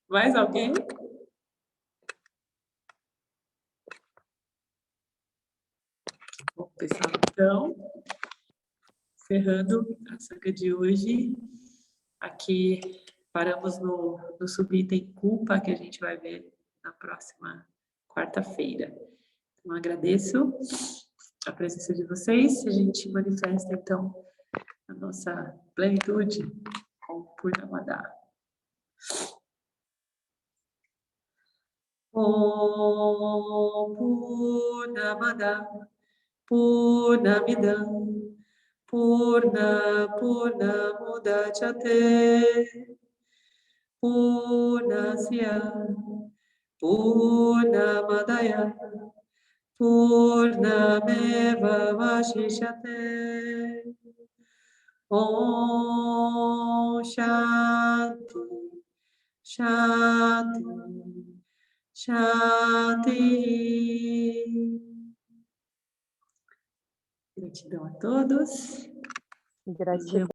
Mais alguém? Bom, pessoal, então, encerrando a saga de hoje, aqui paramos no subitem culpa, que a gente vai ver na próxima quarta-feira. Então, agradeço a presença de vocês. A gente manifesta, então, a nossa plenitude com Purnamada. Om Purnamada Purnamidam Purnamudachyate Purnasya Purnamadaya Purnameva Vashishyate. Om Shanti Shanti Shanti. Gratidão a todos. Gratidão.